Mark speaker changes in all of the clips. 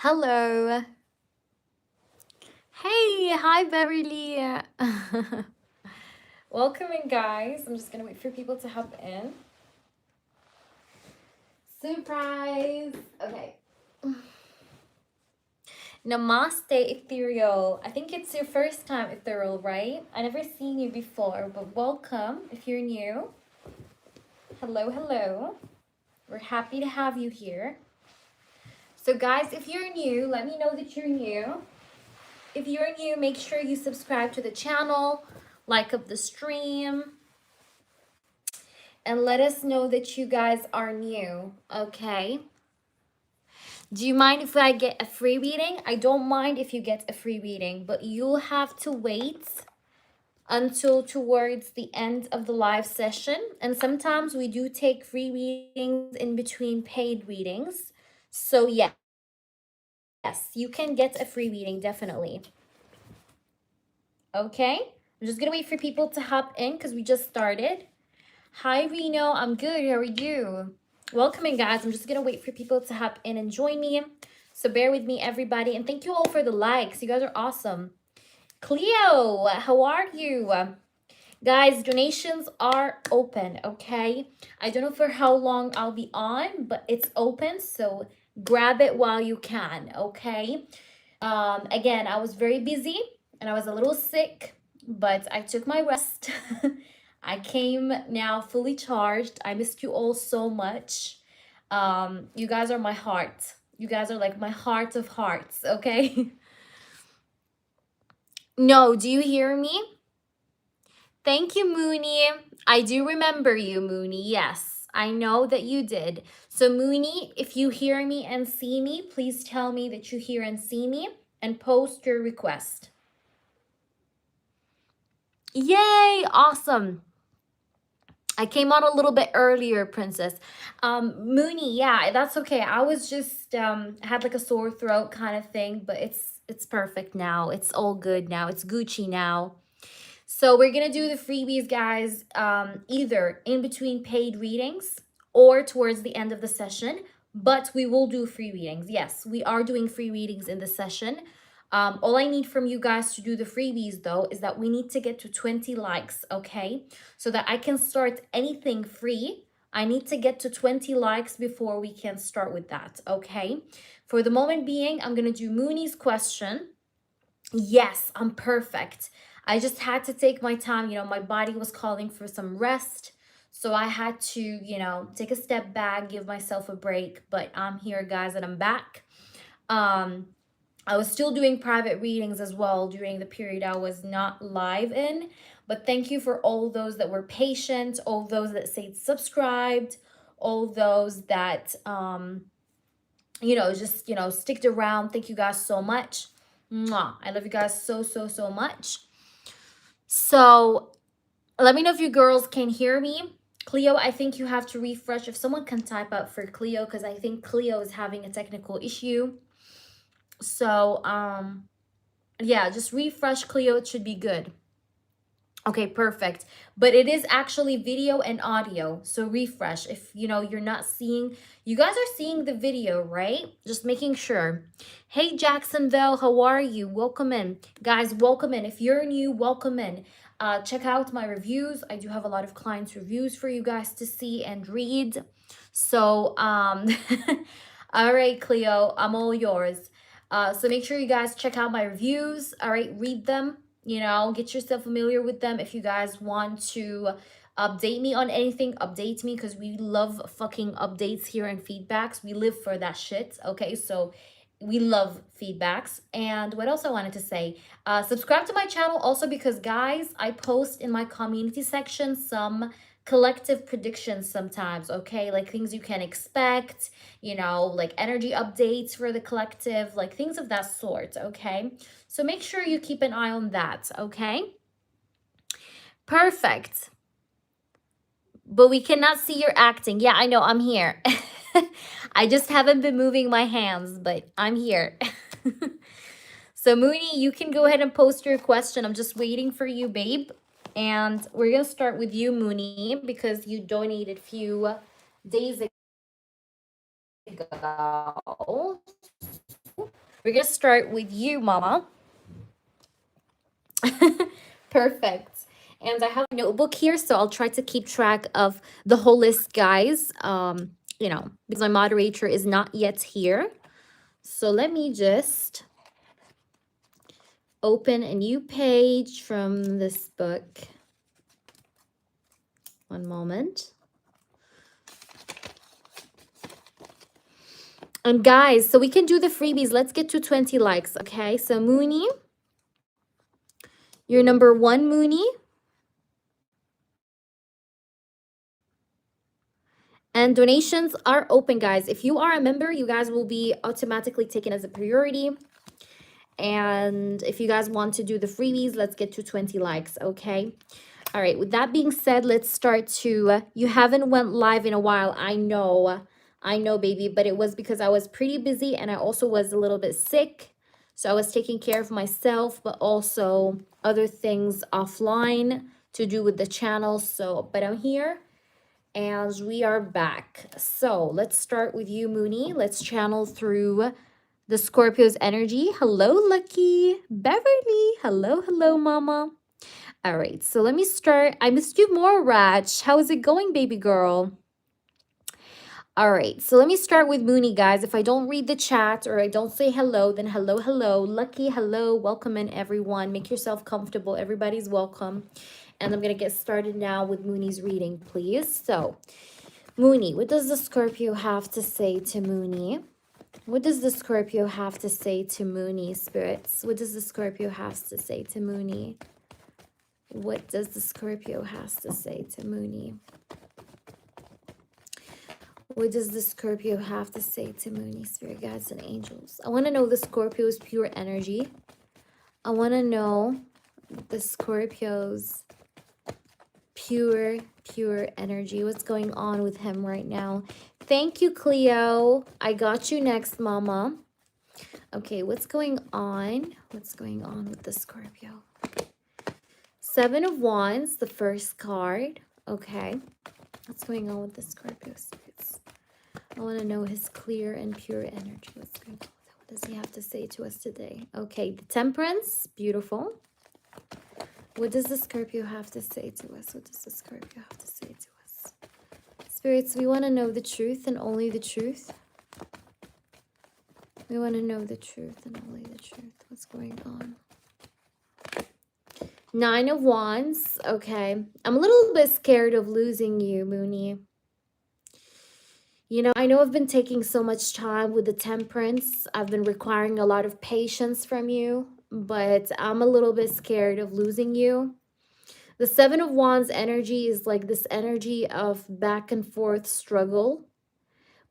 Speaker 1: Hello. Hey, hi Beverly. Welcome in, guys. I'm just gonna wait for people to hop in. Surprise. Okay. Namaste, Ethereal. I think it's your first time, Ethereal, right? I never seen you before, but welcome if you're new. Hello, hello. We're happy to have you here. So, guys, if you're new, let me know that you're new. If you're new, make sure you subscribe to the channel, like up the stream, and let us know that you guys are new, okay? Do you mind if I get a free reading? I don't mind if you get a free reading, but you'll have to wait until towards the end of the live session. And sometimes we do take free readings in between paid readings. So yes, you can get a free reading, definitely. Okay, I'm just gonna wait for people to hop in because we just started. Hi Reno, I'm good, how are you? Welcome in, guys. I'm just gonna wait for people to hop in and join me. So bear with me, everybody, and thank you all for the likes. You guys are awesome. Cleo, how are you? Guys, donations are open, okay? I don't know for how long I'll be on, but it's open, so grab it while you can, okay? Again, I was very busy and I was a little sick, but I took my rest. I came now fully charged. I missed you all so much. You guys are my heart. You guys are like my heart of hearts, okay? No, do you hear me? Thank you, Mooney. I do remember you, Mooney. Yes, I know that you did. So, Mooney, if you hear me and see me, please tell me that you hear and see me and post your request. Yay, awesome. I came on a little bit earlier, Princess. Mooney, yeah, that's okay. I was just had like a sore throat kind of thing, but it's perfect now. It's all good now. It's Gucci now. So we're gonna do the freebies, guys, either in between paid readings or towards the end of the session. But we will do free readings. Yes, we are doing free readings in the session. All I need from you guys to do the freebies, though, is that we need to get to 20 likes, okay? So that I can start anything free. I need to get to 20 likes before we can start with that, okay? For the moment being, I'm gonna do Mooney's question. Yes, I'm perfect. I just had to take my time. You know, my body was calling for some rest. So I had to, you know, take a step back, give myself a break. But I'm here, guys, and I'm back. I was still doing private readings as well during the period I was not live in. But thank you for all those that were patient, all those that stayed subscribed, all those that, you know, just, you know, sticked around. Thank you guys so much. Mwah. I love you guys so, so, so much. So let me know if you girls can hear me. Cleo, I think you have to refresh. If someone can type up for Cleo, because I think Cleo is having a technical issue. So, yeah, just refresh Cleo. It should be good. Okay, perfect. But it is actually video and audio. So refresh. If, you know, you're not seeing, you guys are seeing the video, right? Just making sure. Hey, Jacksonville, how are you? Welcome in. Guys, welcome in. If you're new, welcome in. Check out my reviews. I do have a lot of clients' reviews for you guys to see and read. So, all right, Cleo, I'm all yours. So make sure you guys check out my reviews. All right, read them. You know, get yourself familiar with them. If you guys want to update me on anything, update me, because we love fucking updates here and feedbacks. We live for that shit. Okay, so we love feedbacks. And what else I wanted to say, subscribe to my channel also, because guys, I post in my community section some collective predictions sometimes, okay, like things you can expect, you know, like energy updates for the collective, like things of that sort, okay? So make sure you keep an eye on that, okay? Perfect. But we cannot see your acting. Yeah, I know, I'm here. I just haven't been moving my hands, but I'm here. So Mooney, you can go ahead and post your question. I'm just waiting for you, babe. And we're going to start with you, Mooney, because you donated a few days ago. We're going to start with you, Mama. Perfect. And I have a notebook here, so I'll try to keep track of the whole list, guys. You know, because my moderator is not yet here. So let me just open a new page from this book. One moment. And guys, so we can do the freebies. Let's get to 20 likes, okay? So Mooney, you're number 1, Mooney. And donations are open, guys. If you are a member, you guys will be automatically taken as a priority. And if you guys want to do the freebies, let's get to 20 likes, okay? All right, with that being said, let's start to, you haven't went live in a while. I know, baby, but it was because I was pretty busy and I also was a little bit sick. So I was taking care of myself, but also other things offline to do with the channel. So, but I'm here and we are back. So let's start with you, Mooney. Let's channel through the Scorpio's energy. Hello, Lucky. Beverly. Hello, hello, Mama. All right, so let me start. I missed you more, Rach. How is it going, baby girl? All right, so let me start with Mooney, guys. If I don't read the chat or I don't say hello, then hello, hello. Lucky, hello. Welcome in, everyone. Make yourself comfortable. Everybody's welcome. And I'm going to get started now with Mooney's reading, please. So, Mooney, what does the Scorpio have to say to Mooney? What does the Scorpio have to say to Mooney, spirits? What does the Scorpio have to say to Mooney? What does the Scorpio has to say to Mooney? What does the Scorpio have to say to Mooney, spirit guides and angels? I want to know the Scorpio's pure energy. I want to know the Scorpio's pure energy. What's going on with him right now? Thank you, Cleo. I got you next, Mama. Okay, what's going on? What's going on with the Scorpio? 7 of Wands, the first card. Okay. What's going on with the Scorpio spirits? I want to know his clear and pure energy. What's going on? What does he have to say to us today? Okay, the Temperance. Beautiful. What does the Scorpio have to say to us? What does the Scorpio have to say to us? Spirits, we want to know the truth and only the truth. We want to know the truth and only the truth. What's going on? 9 of Wands. Okay. I'm a little bit scared of losing you, Mooney. You know, I know I've been taking so much time with the Temperance. I've been requiring a lot of patience from you, but I'm a little bit scared of losing you. The 7 of Wands energy is like this energy of back and forth struggle.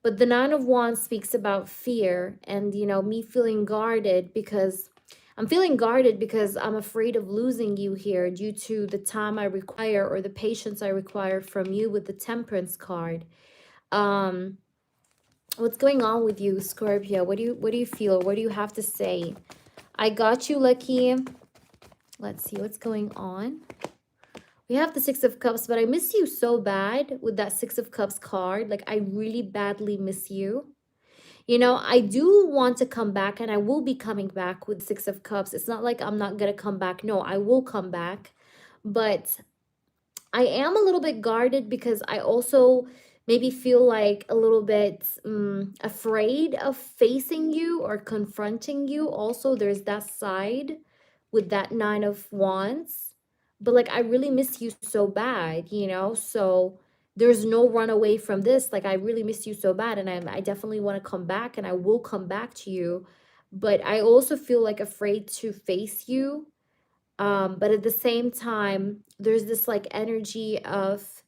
Speaker 1: But the 9 of Wands speaks about fear and, you know, me feeling guarded because I'm feeling guarded because I'm afraid of losing you here due to the time I require or the patience I require from you with the Temperance card. What's going on with you, Scorpio? What do you feel? What do you have to say? I got you, Lucky. Let's see what's going on. We have the 6 of Cups, but I miss you so bad with that 6 of Cups card. Like, I really badly miss you. You know, I do want to come back, and I will be coming back with 6 of Cups. It's not like I'm not going to come back. No, I will come back. But I am a little bit guarded because I also maybe feel like a little bit afraid of facing you or confronting you. Also, there's that side with that 9 of Wands. But like, I really miss you so bad, you know? So there's no run away from this. Like, I really miss you so bad. And I definitely want to come back, and I will come back to you. But I also feel like afraid to face you. But at the same time, there's this like energy of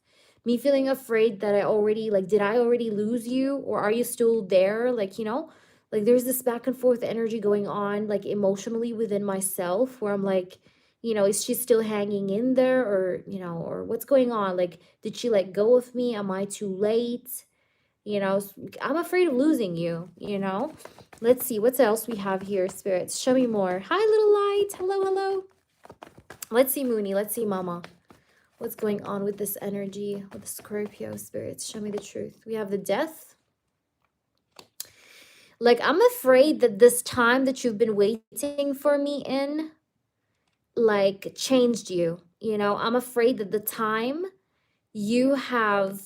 Speaker 1: me feeling afraid that I already, like, did I already lose you, or are you still there? Like, you know, like there's this back and forth energy going on, like emotionally within myself, where I'm like, you know, is she still hanging in there, or, you know, or what's going on? Like, did she let go of me? Am I too late? You know, I'm afraid of losing you, you know? Let's see what else we have here, spirits. Show me more. Hi, little light. Hello, hello. Let's see, Mooney. Let's see, Mama. What's going on with this energy, with the Scorpio spirits? Show me the truth. We have the Death. Like, I'm afraid that this time that you've been waiting for me in, like, changed you. You know, I'm afraid that the time you have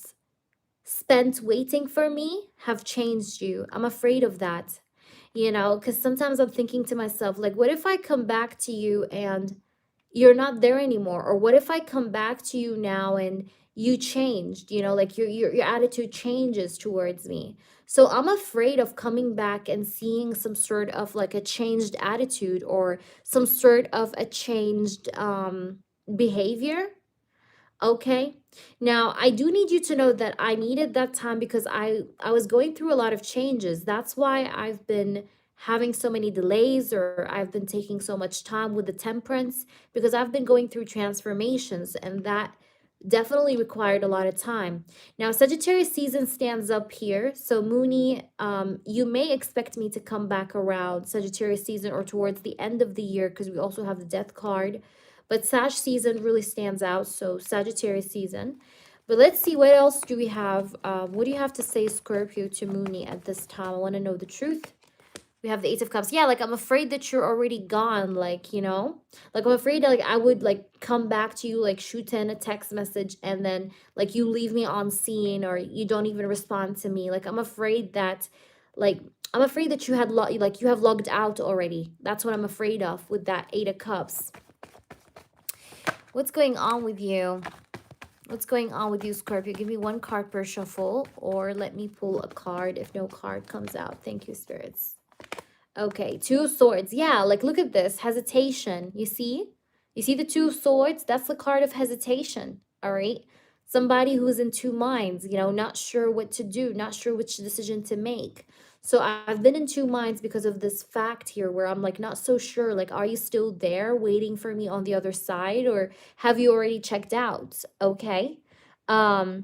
Speaker 1: spent waiting for me have changed you. I'm afraid of that, you know, because sometimes I'm thinking to myself, like, what if I come back to you and you're not there anymore? Or what if I come back to you now and you changed, you know, like your attitude changes towards me. So I'm afraid of coming back and seeing some sort of like a changed attitude or some sort of a changed behavior. Okay. Now, I do need you to know that I needed that time because I was going through a lot of changes. That's why I've been having so many delays, or I've been taking so much time with the temperance, because I've been going through transformations, and that definitely required a lot of time. Now, Sagittarius season stands up here. So Mooney, you may expect me to come back around Sagittarius season or towards the end of the year, because we also have the death card. But Sag season really stands out, so Sagittarius season. But let's see, what else do we have? What do you have to say, Scorpio, to Mooney at this time? I want to know the truth. We have the Eight of Cups. Yeah, like, I'm afraid that you're already gone, like, you know? Like, I'm afraid that, like, I would, like, come back to you, like, shoot in a text message, and then, like, you leave me on scene, or you don't even respond to me. Like, I'm afraid that, like, I'm afraid that you had, like, you have logged out already. That's what I'm afraid of with that Eight of Cups. What's going on with you? What's going on with you, Scorpio? Give me one card per shuffle, or let me pull a card if no card comes out. Thank you, spirits. Okay, Two of Swords. Yeah, like, look at this. Hesitation. You see? You see the Two of Swords? That's the card of hesitation, all right? Somebody who's in two minds, you know, not sure what to do, not sure which decision to make. So I've been in two minds because of this fact here, where I'm, like, not so sure. Like, are you still there waiting for me on the other side, or have you already checked out? Okay. So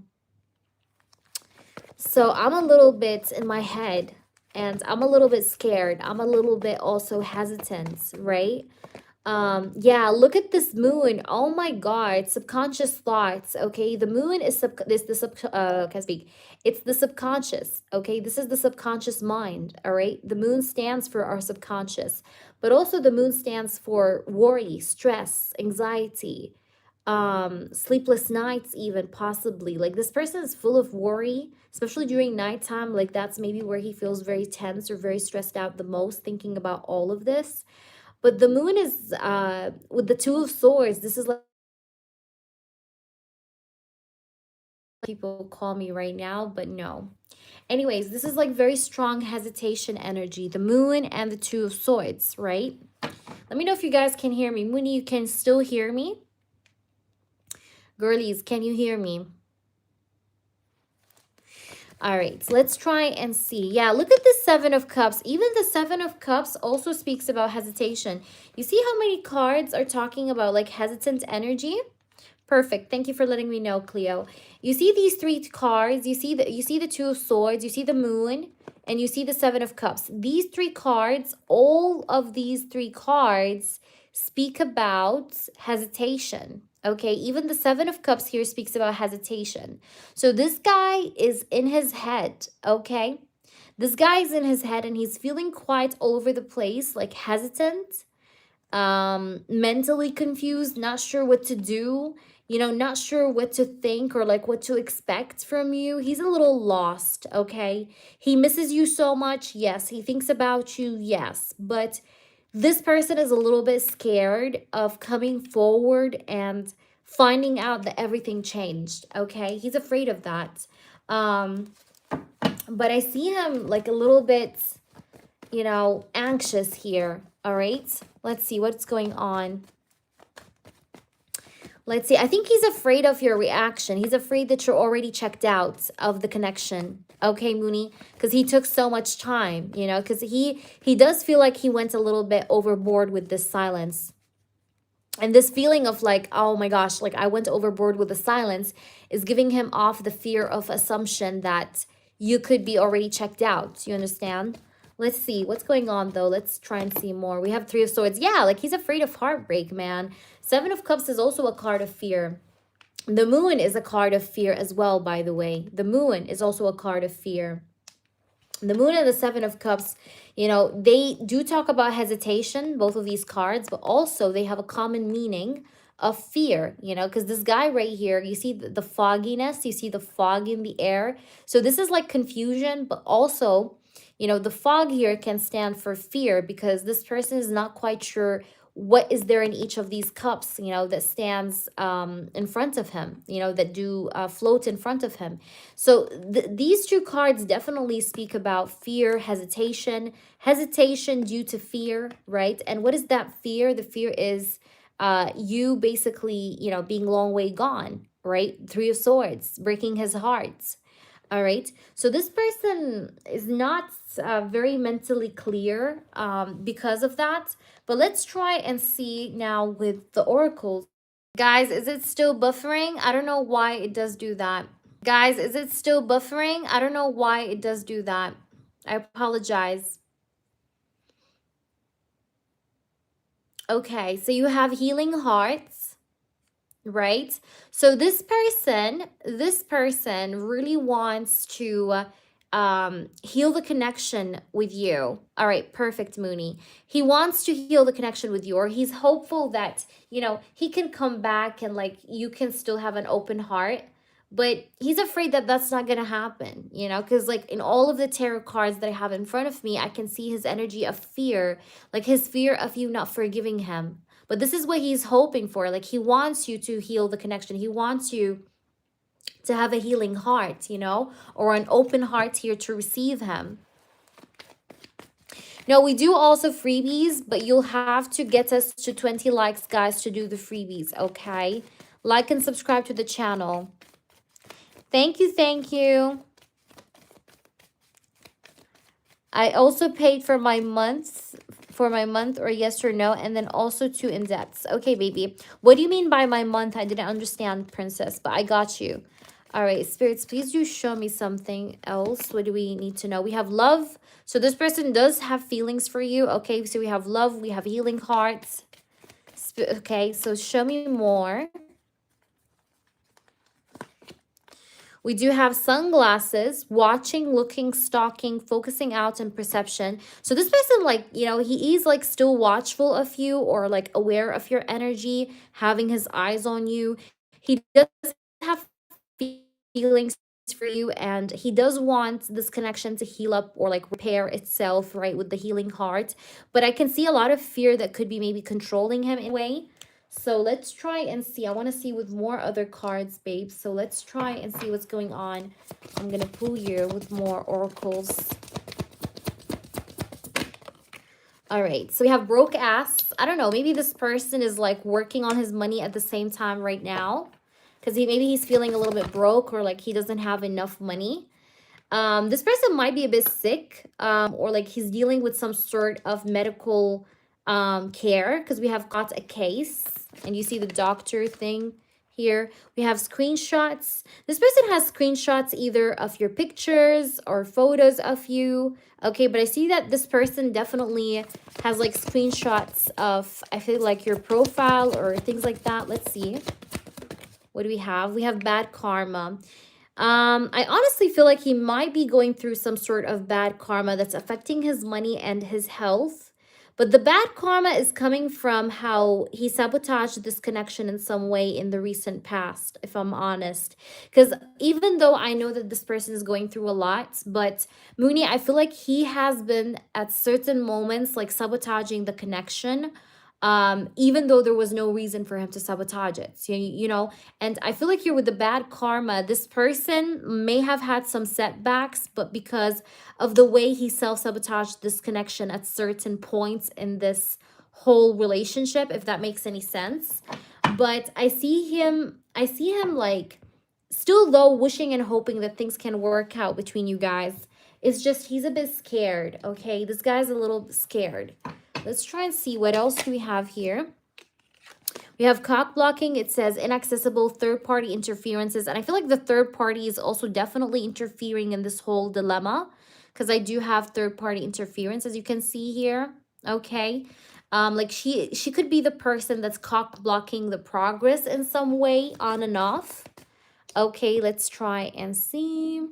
Speaker 1: I'm a little bit in my head, and I'm a little bit scared. I'm a little bit also hesitant, right? Yeah, look at this moon. Oh my God, subconscious thoughts. Okay, the moon is can I speak? It's the subconscious. Okay, this is the subconscious mind. All right, the moon stands for our subconscious, but also the moon stands for worry, stress, anxiety, sleepless nights, even possibly. Like, this person is full of worry, especially during nighttime. Like, that's maybe where he feels very tense or very stressed out the most, thinking about all of this. But the moon is with the Two of Swords. This is like, people call me right now, but no. Anyways, this is like very strong hesitation energy. The moon and the Two of Swords, right? Let me know if you guys can hear me. Moon, you can still hear me? Girlies, can you hear me? All right, so let's try and see. Yeah, look at the Seven of Cups. Even the Seven of Cups also speaks about hesitation. You see how many cards are talking about like hesitant energy? Perfect. Thank you for letting me know, Cleo. You see these three cards. You see the Two of Swords. You see the Moon, and you see the Seven of Cups. These three cards, all of these three cards speak about hesitation. Okay, even the Seven of Cups here speaks about hesitation. So this guy is in his head, okay? This guy is in his head, and he's feeling quite all over the place, like hesitant, mentally confused, not sure what to do, you know, not sure what to think or like what to expect from you. He's a little lost, okay? He misses you so much, yes. He thinks about you, yes. But this person is a little bit scared of coming forward and finding out that everything changed, okay? He's afraid of that. But I see him like a little bit, you know, anxious here, all right? Let's see what's going on. Let's see. I think he's afraid of your reaction. He's afraid that you're already checked out of the connection. Okay, Mooney, because he took so much time, you know, because he does feel like he went a little bit overboard with this silence. And this feeling of like, oh my gosh, like I went overboard with the silence is giving him off the fear of assumption that you could be already checked out. You understand? Let's see what's going on though. Let's try and see more. We have Three of Swords. Yeah, like he's afraid of heartbreak, man. Seven of Cups is also a card of fear. The Moon is a card of fear as well, by the way. The Moon is also a card of fear. The Moon and the Seven of Cups, you know, they do talk about hesitation, both of these cards, but also they have a common meaning of fear, you know, because this guy right here, you see the fogginess, you see the fog in the air. So this is like confusion, but also, you know, the fog here can stand for fear because this person is not quite sure what is there in each of these cups, you know, that stands in front of him, you know, that do float in front of him. So these two cards definitely speak about fear, hesitation due to fear, right? And what is that fear? The fear is you basically, you know, being long way gone, right? Three of Swords, breaking his heart. All right. So this person is not very mentally clear because of that. But let's try and see now with the oracles. Guys, is it still buffering? I don't know why it does do that. Guys, is it still buffering? I don't know why it does do that. I apologize. Okay, so you have healing hearts, right? So this person really wants to heal the connection with you. All right, perfect, Mooney. He wants to heal the connection with you, or he's hopeful that, you know, he can come back and like you can still have an open heart. But he's afraid that that's not going to happen, you know, because like in all of the tarot cards that I have in front of me, I can see his energy of fear, like his fear of you not forgiving him. But this is what he's hoping for. Like he wants you to heal the connection. He wants you to have a healing heart, you know, or an open heart here to receive him. Now, we do also freebies, but you'll have to get us to 20 likes, guys, to do the freebies, okay? Like and subscribe to the channel. Thank you, thank you. I also paid for my month or yes or no, and then also 2 in-depths. Okay, baby. What do you mean by my month? I didn't understand, princess, but I got you. All right, spirits, please do show me something else. What do we need to know? We have love. So this person does have feelings for you. Okay, so we have love. We have healing hearts. Okay, so show me more. We do have sunglasses, watching, looking, stalking, focusing out, and perception. So this person, like, you know, he is like still watchful of you or like aware of your energy, having his eyes on you. He does have feelings for you, and he does want this connection to heal up or like repair itself, right, with the healing heart. But I can see a lot of fear that could be maybe controlling him in a way. So let's try and see. I want to see with more other cards, babe. So let's try and see what's going on. I'm going to pull you with more oracles. All right. So we have broke ass. I don't know. Maybe this person is like working on his money at the same time right now. Because maybe he's feeling a little bit broke or like he doesn't have enough money. This person might be a bit sick or like he's dealing with some sort of medical care because we have got a case and you see the doctor thing here. We have screenshots. This person has screenshots either of your pictures or photos of you. Okay, but I see that this person definitely has like screenshots of, I feel like your profile or things like that. Let's see. What do we have? We have bad karma. I honestly feel like he might be going through some sort of bad karma that's affecting his money and his health. But the bad karma is coming from how he sabotaged this connection in some way in the recent past, if I'm honest. Because even though I know that this person is going through a lot, but Mooney, I feel like he has been at certain moments like sabotaging the connection, even though there was no reason for him to sabotage it. So, you know, and I feel like here with the bad karma, this person may have had some setbacks, but because of the way he self-sabotaged this connection at certain points in this whole relationship, if that makes any sense. But I see him like still though wishing and hoping that things can work out between you guys. It's just he's a bit scared, okay? This guy's a little scared. Let's try and see what else do we have here. We have cock blocking. It says inaccessible third-party interferences. And I feel like the third party is also definitely interfering in this whole dilemma because I do have third-party interference, as you can see here. Okay. Like she could be the person that's cock blocking the progress in some way on and off. Okay, let's try and see.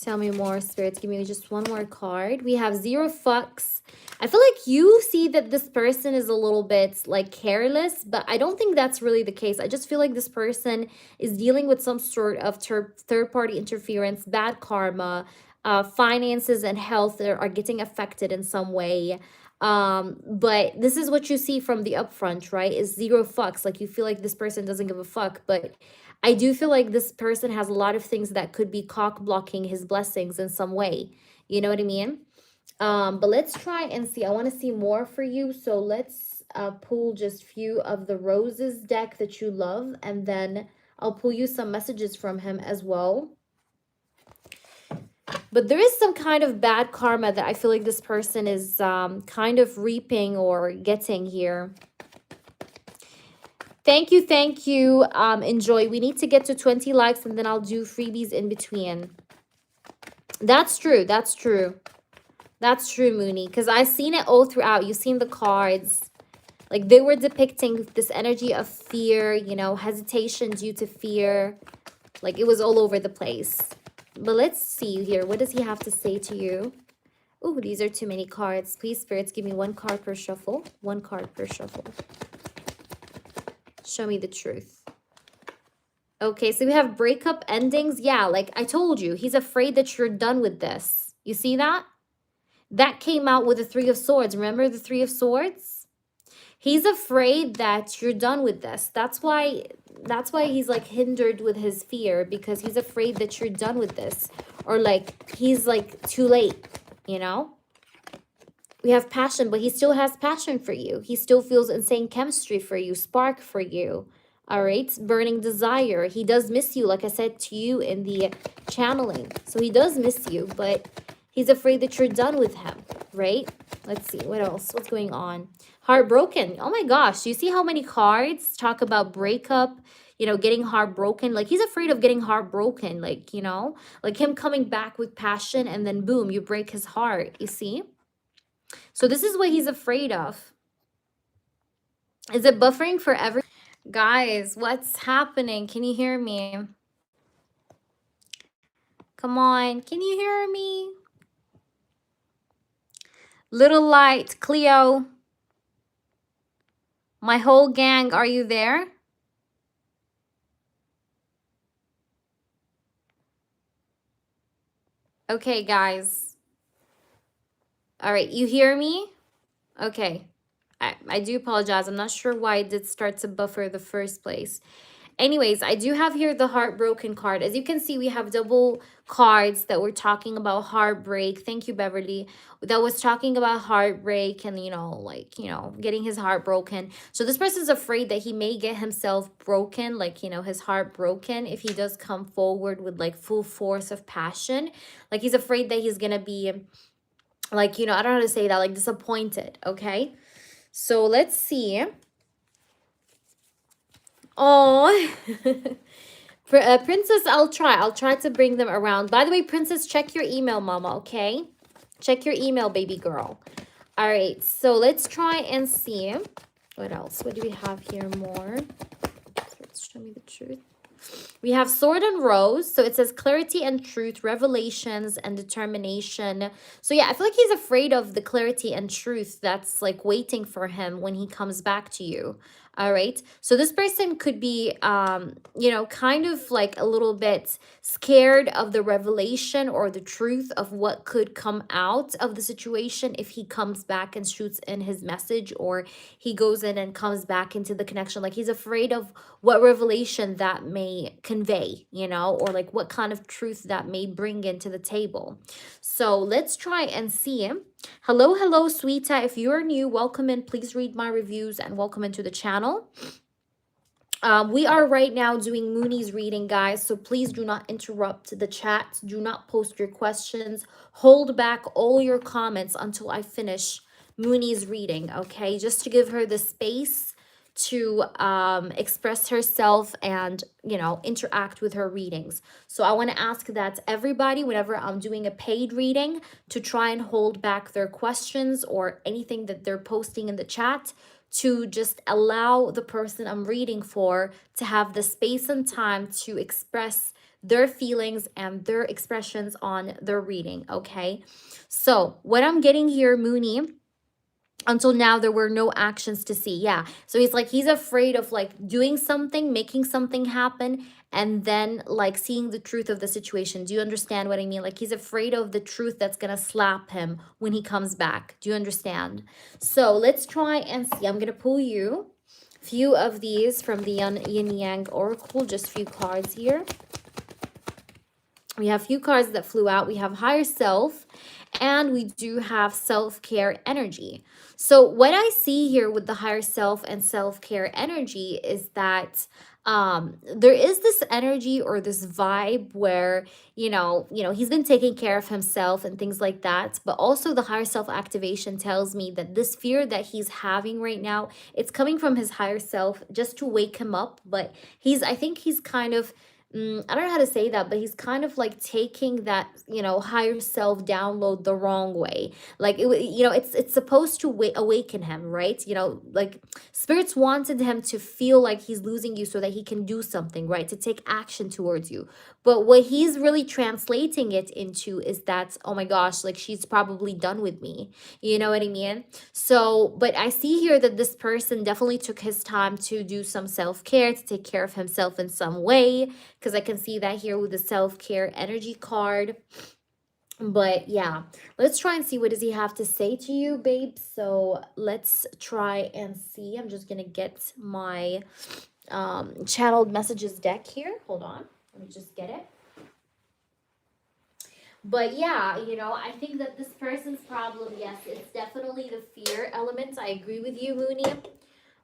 Speaker 1: Tell me more, spirits. Give me just one more card. We have 0 fucks. I feel like you see that this person is a little bit like careless, but I don't think that's really the case. I just feel like this person is dealing with some sort of third-party interference, bad karma, finances and health that are getting affected in some way. But this is what you see from the upfront, right? Is 0 fucks. Like you feel like this person doesn't give a fuck, but I do feel like this person has a lot of things that could be cock blocking his blessings in some way. You know what I mean? But let's try and see. I want to see more for you. So let's pull just few of the roses deck that you love, and then I'll pull you some messages from him as well. But there is some kind of bad karma that I feel like this person is kind of reaping or getting here. Thank you, thank you. Enjoy. We need to get to 20 likes and then I'll do freebies in between. That's true. That's true. That's true, Mooney. Because I've seen it all throughout. You've seen the cards. Like they were depicting this energy of fear, you know, hesitation due to fear. Like it was all over the place. But let's see here. What does he have to say to you? Oh, these are too many cards. Please, spirits, give me 1 card per shuffle. 1 card per shuffle. Show me the truth. Okay, so we have breakup endings. Yeah, like I told you, he's afraid that you're done with this. You see that? That came out with the 3 of Swords. Remember the 3 of Swords? He's afraid that you're done with this. That's why he's like hindered with his fear, because he's afraid that you're done with this. Or like he's like too late, you know? We have passion, but he still has passion for you. He still feels insane chemistry for you, spark for you. All right, burning desire. He does miss you, like I said to you in the channeling. So he does miss you, but he's afraid that you're done with him, right? Let's see, what else? What's going on? Heartbroken. Oh my gosh, do you see how many cards talk about breakup, you know, getting heartbroken? Like he's afraid of getting heartbroken, like, you know, like him coming back with passion and then boom, you break his heart, you see? So this is what he's afraid of. Is it buffering for every... Guys, what's happening? Can you hear me? Come on. Can you hear me? Little Light, Cleo. My whole gang, are you there? Okay, guys. All right, you hear me? Okay. I do apologize. I'm not sure why it did start to buffer the first place. Anyways, I do have here the heartbroken card. As you can see, we have double cards that were talking about heartbreak. Thank you, Beverly. That was talking about heartbreak and, you know, like, you know, getting his heart broken. So this person's afraid that he may get himself broken, like, you know, his heart broken if he does come forward with like full force of passion. Like he's afraid that he's going to be like, you know, I don't know how to say that, like disappointed. Okay. So let's see. Oh, Princess, I'll try to bring them around. By the way, Princess, check your email, mama, okay? Check your email, baby girl. All right, so let's try and see. What else? What do we have here more? Let's show me the truth. We have Sword and Rose. So it says clarity and truth, revelations and determination. So yeah, I feel like he's afraid of the clarity and truth that's like waiting for him when he comes back to you. All right. So this person could be, you know, kind of like a little bit scared of the revelation or the truth of what could come out of the situation if he comes back and shoots in his message, or he goes in and comes back into the connection. Like he's afraid of what revelation that may convey, you know, or like what kind of truth that may bring into the table. So let's try and see. Hello, hello, sweetie. If you're new, welcome in. Please read my reviews and welcome into the channel. We are right now doing Mooney's reading, guys, so please do not interrupt the chat. Do not post your questions. Hold back all your comments until I finish Mooney's reading, okay? Just to give her the space to express herself and, you know, interact with her readings. So I want to ask that everybody, whenever I'm doing a paid reading, to try and hold back their questions or anything that they're posting in the chat, to just allow the person I'm reading for to have the space and time to express their feelings and their expressions on their reading, okay? So what I'm getting here, Mooney, until now there were no actions to see. Yeah, so he's like, he's afraid of like doing something, making something happen, and then like seeing the truth of the situation. Do you understand what I mean? Like he's afraid of the truth that's gonna slap him when he comes back. Do you understand? So let's try and see. I'm gonna pull you a few of these from the yin yang oracle, just a few cards here. We have a few cards that flew out. We have higher self, and we do have self-care energy. So what I see here with the higher self and self-care energy is that there is this energy or this vibe where he's been taking care of himself and things like that, but also the higher self activation tells me that this fear that he's having right now, it's coming from his higher self just to wake him up. But I think he's kind of, I don't know how to say that, but he's kind of like taking that, higher self download the wrong way. Like it's supposed to awaken him, right? Like spirits wanted him to feel like he's losing you so that he can do something, right? To take action towards you. But what he's really translating it into is that, oh my gosh, like she's probably done with me. You know what I mean? So, but I see here that this person definitely took his time to do some self-care, to take care of himself in some way, because I can see that here with the self-care energy card. But yeah, let's try and see what does he have to say to you, babe. So let's try and see. I'm just gonna get my channeled messages deck here. Hold on, let me just get it. But yeah, I think that this person's problem, yes, it's definitely the fear element. I agree with you, Mooney.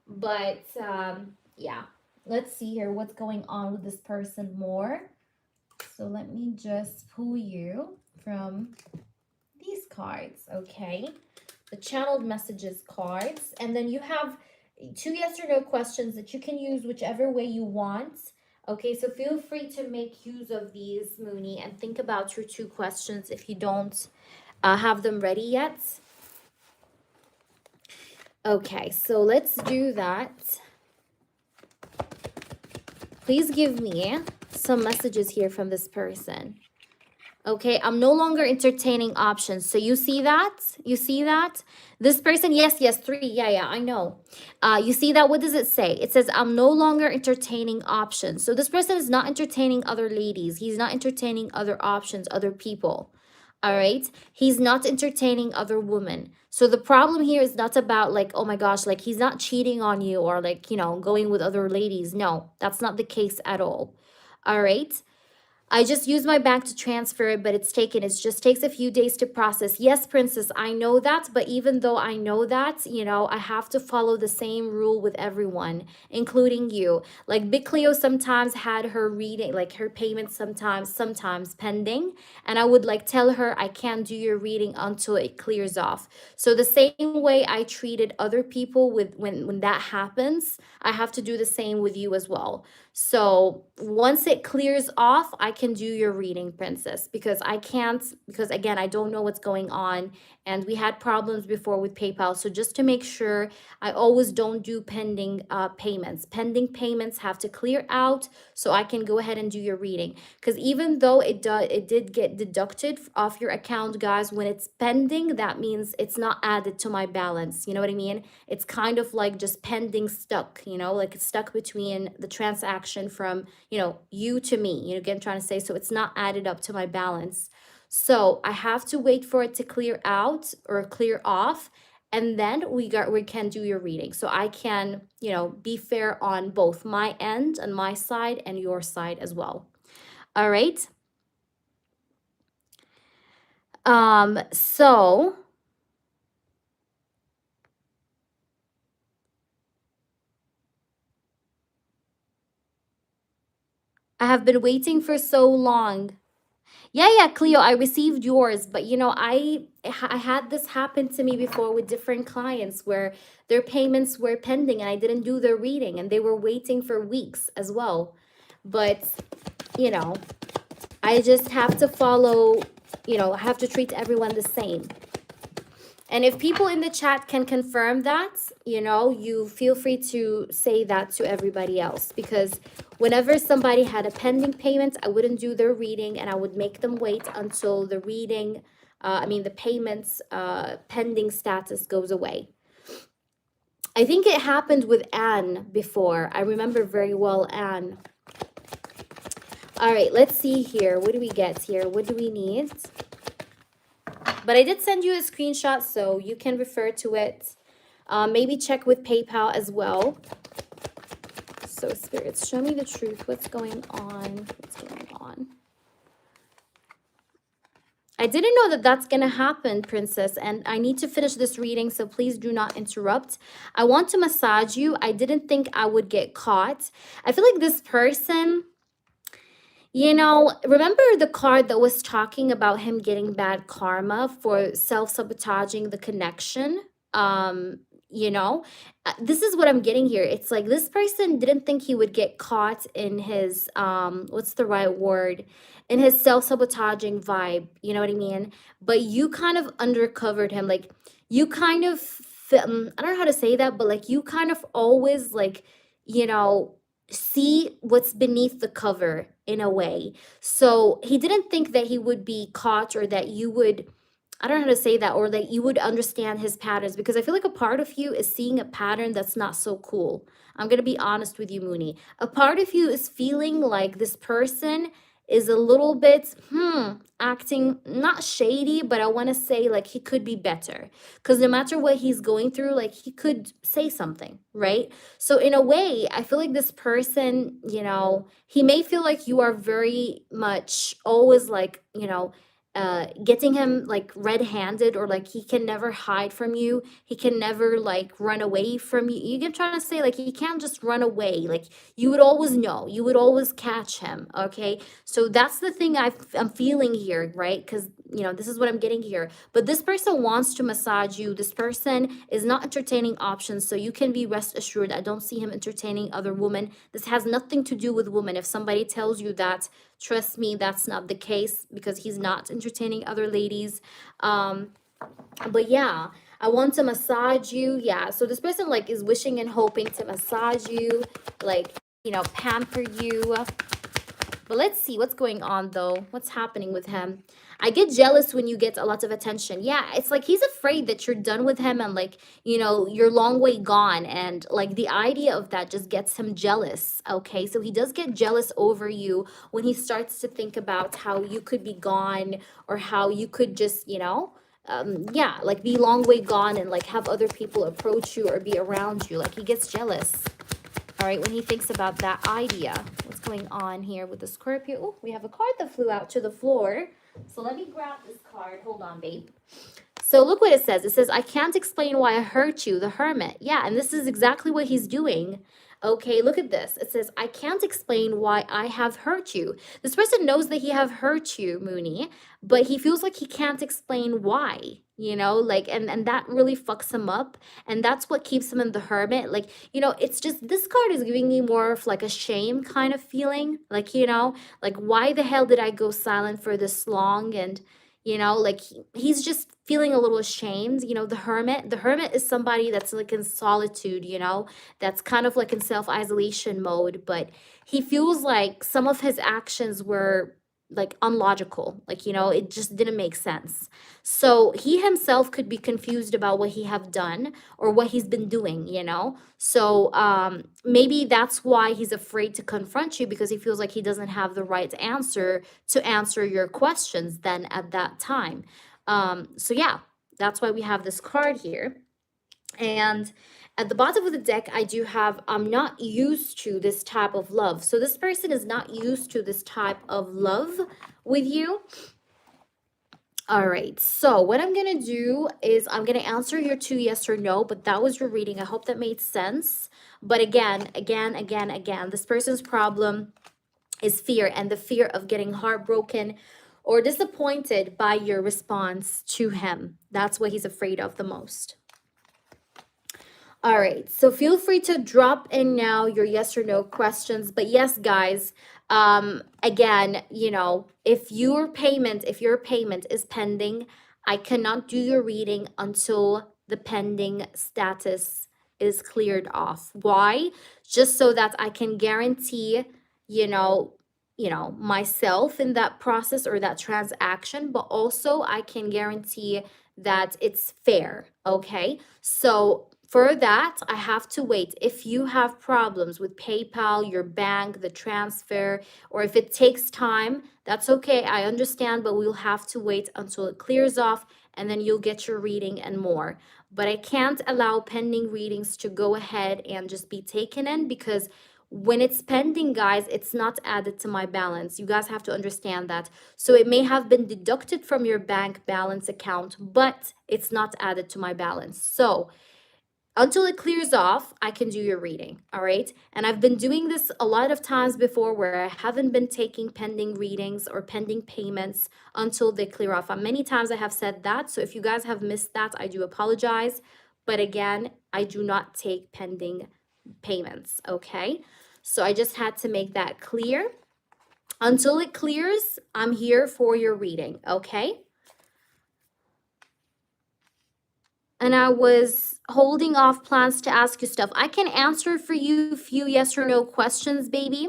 Speaker 1: But yeah, let's see here what's going on with this person more. So let me just pull you from these cards, okay? The channeled messages cards. And then you have 2 yes or no questions that you can use whichever way you want. Okay, so feel free to make use of these, Mooney, and think about your 2 questions if you don't have them ready yet. Okay, so let's do that. Please give me some messages here from this person. Okay, I'm no longer entertaining options. So you see that? You see that? This person, yes, 3. Yeah, I know. You see that? What does it say? It says, I'm no longer entertaining options. So this person is not entertaining other ladies. He's not entertaining other options, other people. All right? He's not entertaining other women. So the problem here is not about like, oh my gosh, like he's not cheating on you or like, going with other ladies. No, that's not the case at all. All right? I just used my bank to transfer it, but it just takes a few days to process. Yes, princess, I know that, but even though I know that, I have to follow the same rule with everyone, including you. Like Big Cleo sometimes had her reading, like her payment sometimes pending, and I would like tell her, I can't do your reading until it clears off. So the same way I treated other people with when that happens, I have to do the same with you as well. So once it clears off, I can do your reading, princess, because again, I don't know what's going on. And we had problems before with PayPal. So just to make sure, I always don't do pending payments. Pending payments have to clear out so I can go ahead and do your reading. Because even though it did get deducted off your account, guys, when it's pending, that means it's not added to my balance. You know what I mean? It's kind of like just pending stuck, like it's stuck between the transaction from, you to me, again, trying to say, so it's not added up to my balance. So I have to wait for it to clear out or clear off, and then we can do your reading. So I can, be fair on both my end and my side and your side as well. All right. So I have been waiting for so long. Yeah, Cleo, I received yours, but I had this happen to me before with different clients where their payments were pending and I didn't do their reading and they were waiting for weeks as well. But, I just have to follow, I have to treat everyone the same. And if people in the chat can confirm that, you feel free to say that to everybody else, because Whenever somebody had a pending payment, I wouldn't do their reading and I would make them wait until the reading, the payments pending status goes away. I think it happened with Anne before. I remember very well Anne. All right, let's see here. What do we get here? What do we need? But I did send you a screenshot so you can refer to it. Maybe check with PayPal as well. So spirits, show me the truth. What's going on? What's going on? I didn't know that that's going to happen, Princess, and I need to finish this reading, so please do not interrupt. I want to massage you. I didn't think I would get caught. I feel like this person, you know, remember the card that was talking about him getting bad karma for self-sabotaging the connection? You know, this is what I'm getting here. It's like this person didn't think he would get caught in his, what's the right word? In his self-sabotaging vibe, you know what I mean? But you kind of undercovered him. Like, you kind of, I don't know how to say that, but like, you kind of always, like, you know, see what's beneath the cover in a way. So he didn't think that he would be caught or that you would, I don't know how to say that, or that you would understand his patterns, because I feel like a part of you is seeing a pattern that's not so cool. I'm going to be honest with you, Mooney. A part of you is feeling like this person is a little bit, acting not shady, but I want to say like he could be better. Because no matter what he's going through, like he could say something, right? So in a way, I feel like this person, you know, he may feel like you are very much always like, you know, getting him like red-handed, or like he can never hide from you, he can never like run away from you. You can try to say like he can't just run away, like you would always know, you would always catch him. Okay, so that's the thing I'm feeling here, right? Because you know, this is what I'm getting here. But this person wants to massage you. This person is not entertaining options, so you can be rest assured I don't see him entertaining other women. This has nothing to do with women. If somebody tells you that, trust me, that's not the case, because he's not entertaining other ladies. But yeah, I want to massage you. Yeah, so this person like is wishing and hoping to massage you, like, you know, pamper you. But let's see what's going on though. What's happening with him? I get jealous when you get a lot of attention. Yeah, it's like he's afraid that you're done with him and like, you know, you're long way gone. And like the idea of that just gets him jealous. Okay, so he does get jealous over you when he starts to think about how you could be gone, or how you could just, you know, yeah, like be long way gone and like have other people approach you or be around you. Like he gets jealous. All right, when he thinks about that idea. What's going on here with the Scorpio? Oh, we have a card that flew out to the floor. So let me grab this card. Hold on, babe. So look what it says. It says, I can't explain why I hurt you, the Hermit. Yeah, and this is exactly what he's doing. Okay, look at this. It says, I can't explain why I have hurt you. This person knows that he have hurt you, Mooney, but he feels like he can't explain why, you know, like, and that really fucks him up. And that's what keeps him in the Hermit. Like, you know, it's just, this card is giving me more of like a shame kind of feeling. Like, you know, like, why the hell did I go silent for this long? And, you know, like he's just feeling a little ashamed. You know, the hermit is somebody that's like in solitude, you know, that's kind of like in self-isolation mode, but he feels like some of his actions were like unlogical, like, you know, it just didn't make sense. So he himself could be confused about what he have done or what he's been doing, you know. So maybe that's why he's afraid to confront you, because he feels like he doesn't have the right answer to answer your questions then at that time. So yeah, that's why we have this card here. And at the bottom of the deck, I do have, I'm not used to this type of love. So this person is not used to this type of love with you. All right, so what I'm going to do is I'm going to answer your 2 yes or no, but that was your reading. I hope that made sense. But again, this person's problem is fear, and the fear of getting heartbroken or disappointed by your response to him. That's what he's afraid of the most. All right, so feel free to drop in now your yes or no questions. But yes, guys, again, you know, if your payment is pending, I cannot do your reading until the pending status is cleared off. Why? Just so that I can guarantee you know, myself in that process or that transaction, but also I can guarantee that it's fair. Okay. So for that, I have to wait. If you have problems with PayPal, your bank, the transfer, or if it takes time, that's okay. I understand, but we'll have to wait until it clears off and then you'll get your reading and more. But I can't allow pending readings to go ahead and just be taken in, because when it's pending, guys, it's not added to my balance. You guys have to understand that. So it may have been deducted from your bank balance account, but it's not added to my balance. So until it clears off, I can do your reading. All right. And I've been doing this a lot of times before where I haven't been taking pending readings or pending payments until they clear off. Many times I have said that. So if you guys have missed that, I do apologize. But again, I do not take pending payments. Okay. So I just had to make that clear. Until it clears, I'm here for your reading. Okay. And I was holding off plans to ask you stuff. I can answer for you a few yes or no questions, baby.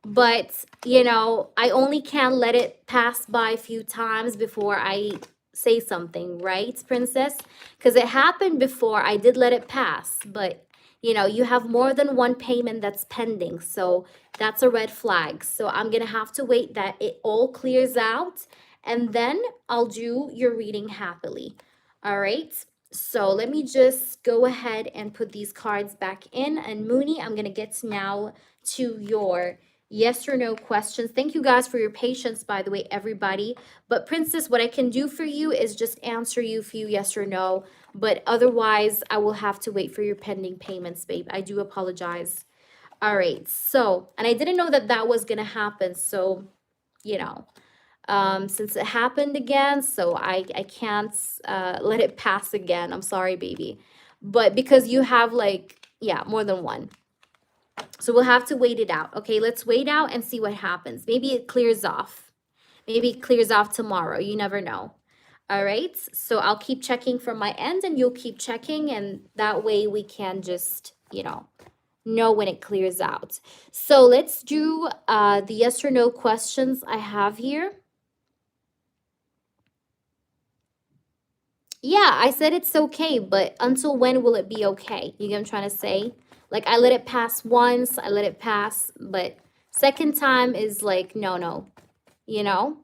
Speaker 1: But, I only can let it pass by a few times before I say something, right, princess? Because it happened before. I did let it pass, but, you have more than one payment that's pending. So that's a red flag. So I'm going to have to wait that it all clears out, and then I'll do your reading happily. All right. So let me just go ahead and put these cards back in. And Mooney, I'm going to get now to your yes or no questions. Thank you guys for your patience, by the way, everybody. But Princess, what I can do for you is just answer you a few yes or no. But otherwise, I will have to wait for your pending payments, babe. I do apologize. All right. So, and I didn't know that that was going to happen. So, since it happened again, so I can't let it pass again. I'm sorry, baby. But because you have more than one. So we'll have to wait it out. Okay, let's wait out and see what happens. Maybe it clears off. Maybe it clears off tomorrow. You never know. All right, so I'll keep checking from my end and you'll keep checking, and that way we can just, know when it clears out. So let's do the yes or no questions I have here. Yeah, I said it's okay, but until when will it be okay? You get what I'm trying to say? Like, I let it pass once, I let it pass, but second time is like, no, you know?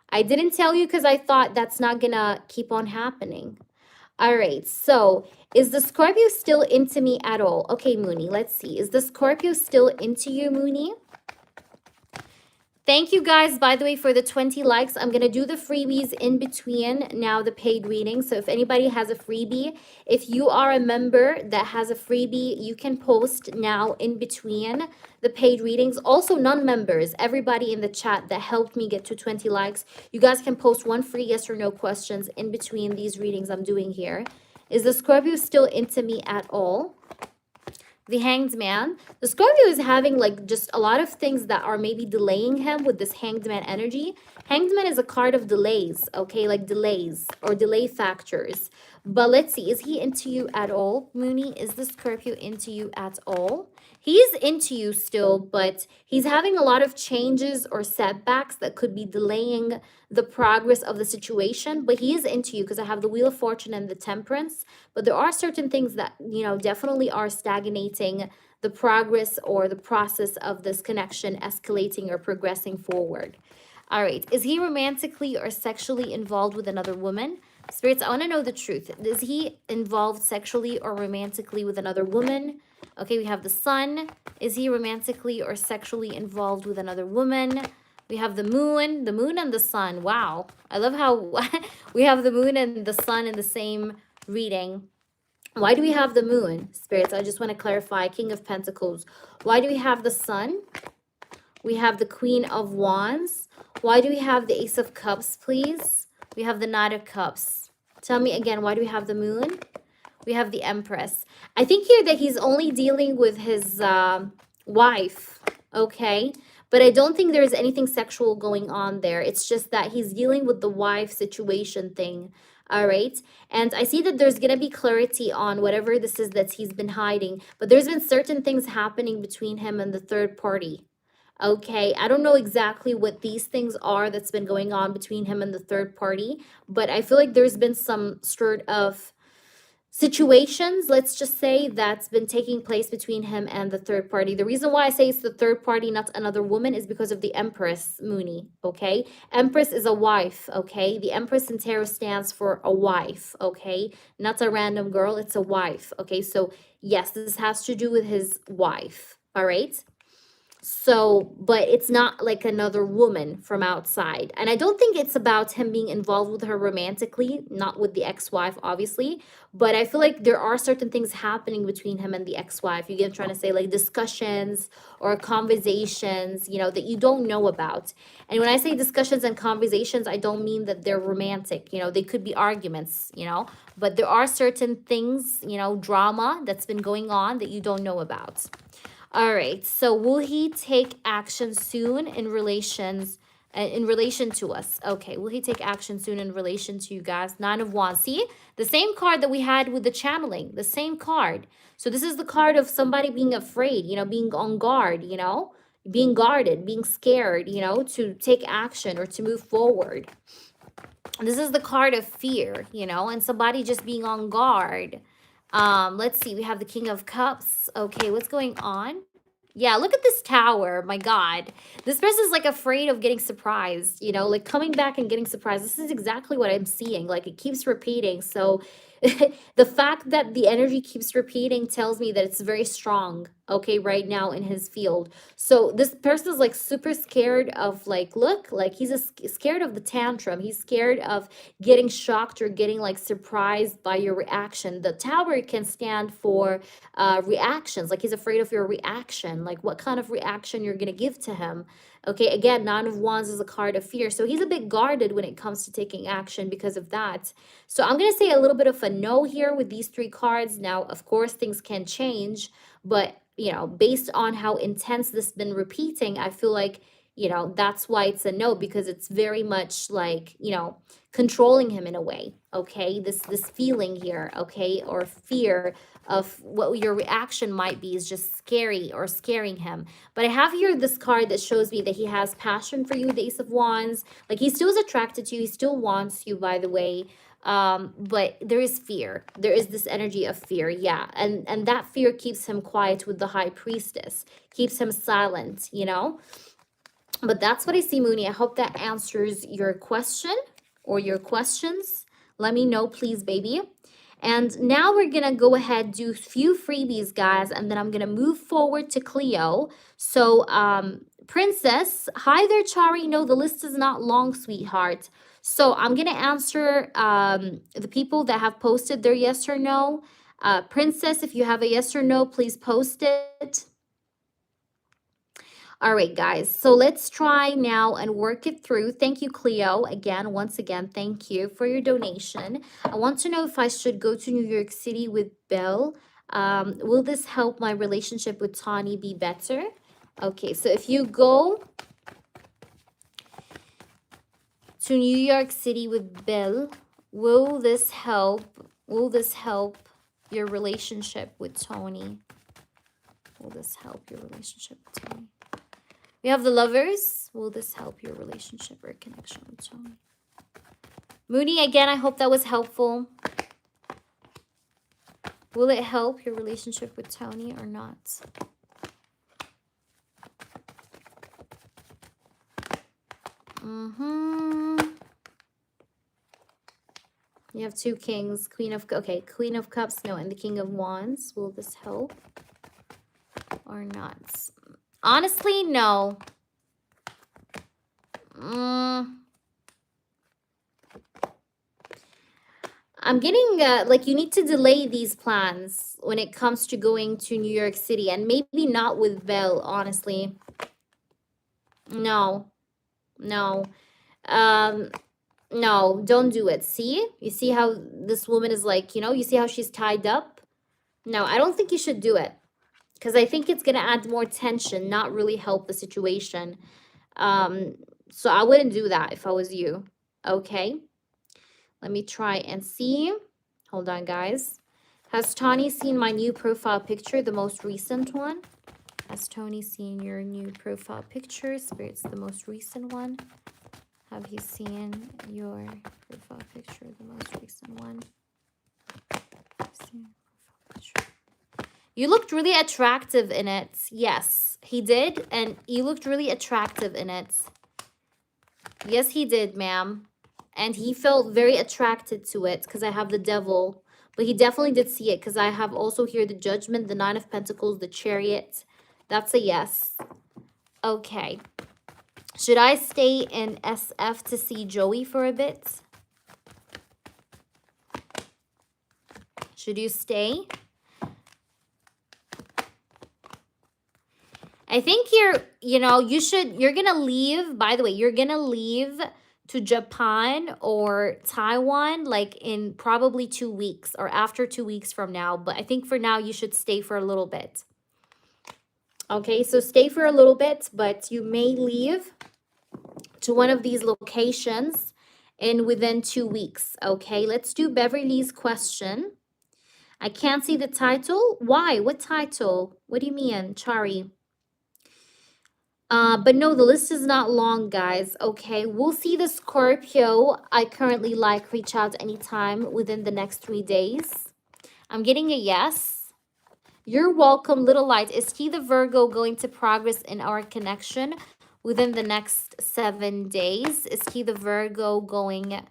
Speaker 1: I didn't tell you because I thought that's not gonna keep on happening. All right, so is the Scorpio still into me at all? Okay, Mooney, let's see. Is the Scorpio still into you, Mooney? Thank you guys, by the way, for the 20 likes. I'm going to do the freebies in between now the paid reading. So if anybody has a freebie, if you are a member that has a freebie, you can post now in between the paid readings. Also, non-members, everybody in the chat that helped me get to 20 likes, you guys can post one free yes or no questions in between these readings I'm doing here. Is the Scorpio still into me at all? The Hanged Man. The Scorpio is having just a lot of things that are maybe delaying him with this Hanged Man energy. Hanged Man is a card of delays, okay? Like delays or delay factors. But let's see, is he into you at all, Mooney? Is the Scorpio into you at all? He's into you still, but he's having a lot of changes or setbacks that could be delaying the progress of the situation. But he is into you because I have the Wheel of Fortune and the Temperance. But there are certain things that, definitely are stagnating the progress or the process of this connection escalating or progressing forward. All right. Is he romantically or sexually involved with another woman? Spirits, I want to know the truth. Is he involved sexually or romantically with another woman? Okay, we have the Sun. Is he romantically or sexually involved with another woman? We have the Moon and the Sun. Wow. I love how we have the Moon and the Sun in the same reading. Why do we have the Moon, Spirits? I just want to clarify. King of Pentacles. Why do we have the Sun? We have the Queen of Wands. Why do we have the Ace of Cups, please? We have the Knight of Cups. Tell me again, why do we have the Moon? We have the Empress. I think here that he's only dealing with his wife, okay? But I don't think there's anything sexual going on there. It's just that he's dealing with the wife situation thing. All right. And I see that there's going to be clarity on whatever this is that he's been hiding, but there's been certain things happening between him and the third party. Okay, I don't know exactly what these things are that's been going on between him and the third party, but I feel like there's been some sort of situations, let's just say, that's been taking place between him and the third party. The reason why I say it's the third party, not another woman, is because of the Empress, Mooney, okay? Empress is a wife, okay? The Empress in tarot stands for a wife, okay? Not a random girl, it's a wife, okay? So yes, this has to do with his wife, all right? So, but it's not like another woman from outside. And I don't think it's about him being involved with her romantically, not with the ex-wife, obviously. But I feel like there are certain things happening between him and the ex-wife. You get what I'm trying to say, like discussions or conversations, you know, that you don't know about. And when I say discussions and conversations, I don't mean that they're romantic. You know, they could be arguments, you know, but there are certain things, you know, drama that's been going on that you don't know about. All right, so will he take action soon in relation to us? Okay, will he take action soon in relation to you guys? Nine of Wands. See, the same card that we had with the channeling, the same card. So this is the card of somebody being afraid, you know, being on guard, you know, being guarded, being scared, you know, to take action or to move forward. This is the card of fear, you know, and somebody just being on guard. Let's see, we have the King of Cups. Okay, what's going on? Yeah, look at this tower. My God. This person's like afraid of getting surprised, you know, like coming back and getting surprised. This is exactly what I'm seeing. Like it keeps repeating. So the fact that the energy keeps repeating tells me that it's very strong, okay, right now in his field. So this person is like super scared of like, look, like he's scared of the tantrum. He's scared of getting shocked or getting like surprised by your reaction. The tower can stand for reactions. Like he's afraid of your reaction, like what kind of reaction you're going to give to him. Okay, again, Nine of Wands is a card of fear. So he's a bit guarded when it comes to taking action because of that. So I'm going to say a little bit of a no here with these three cards. Now, of course, things can change, but, you know, based on how intense this has been repeating, I feel like, you know, that's why it's a no, because it's very much like, you know, controlling him in a way, okay? This feeling here, okay, or fear of what your reaction might be is just scary or scaring him. But I have here this card that shows me that he has passion for you, the Ace of Wands. Like he still is attracted to you, he still wants you, by the way. But there is fear. There is this energy of fear, yeah. And that fear keeps him quiet with the High Priestess, keeps him silent, you know? But that's what I see, Mooney. I hope that answers your question or your questions. Let me know, please, baby. And now we're going to go ahead, do a few freebies, guys, and then I'm going to move forward to Cleo. So, Princess, hi there, Chari. No, the list is not long, sweetheart. So I'm going to answer the people that have posted their yes or no. Princess, if you have a yes or no, please post it. All right, guys, so let's try now and work it through. Thank you, Cleo. Again, once again, thank you for your donation. I want to know if I should go to New York City with Bill. Will this help my relationship with Tawny be better? Okay, so if you go to New York City with Bill, will this help your relationship with Tony? Will this help your relationship with Tony? We have the Lovers. Will this help your relationship or connection with Tony? Mooney, again, I hope that was helpful. Will it help your relationship with Tony or not? You have two kings, Queen of Cups, no, and the King of Wands. Will this help or not? Honestly, no. I'm getting, like, you need to delay these plans when it comes to going to New York City. And maybe not with Belle, honestly. No. No. No, don't do it. See? You see how this woman is like, you know, you see how she's tied up? No, I don't think you should do it. Because I think it's going to add more tension, not really help the situation. So I wouldn't do that if I was you. Okay? Let me try and see. Hold on, guys. Has Tony seen my new profile picture, the most recent one? Has Tony seen your new profile picture? Spirit's the most recent one. Have you seen your profile picture, the most recent one? You looked really attractive in it. Yes, he did. And you looked really attractive in it. Yes, he did, ma'am. And he felt very attracted to it because I have the devil. But he definitely did see it because I have also here the Judgment, the Nine of Pentacles, the Chariot. That's a yes. Okay. Should I stay in SF to see Joey for a bit? Should you stay? I think you're going to leave. By the way, you're going to leave to Japan or Taiwan like in probably 2 weeks or after 2 weeks from now. But I think for now you should stay for a little bit. Okay, so stay for a little bit, but you may leave to one of these locations within 2 weeks. Okay, let's do Beverly's question. I can't see the title. Why? What title? What do you mean, Chari? But no, the list is not long, guys. Okay, we'll see the Scorpio I currently like. Reach out anytime within the next 3 days. I'm getting a yes. You're welcome, Little Light. Is he the Virgo going to progress in our connection within the next 7 days? Is he the Virgo going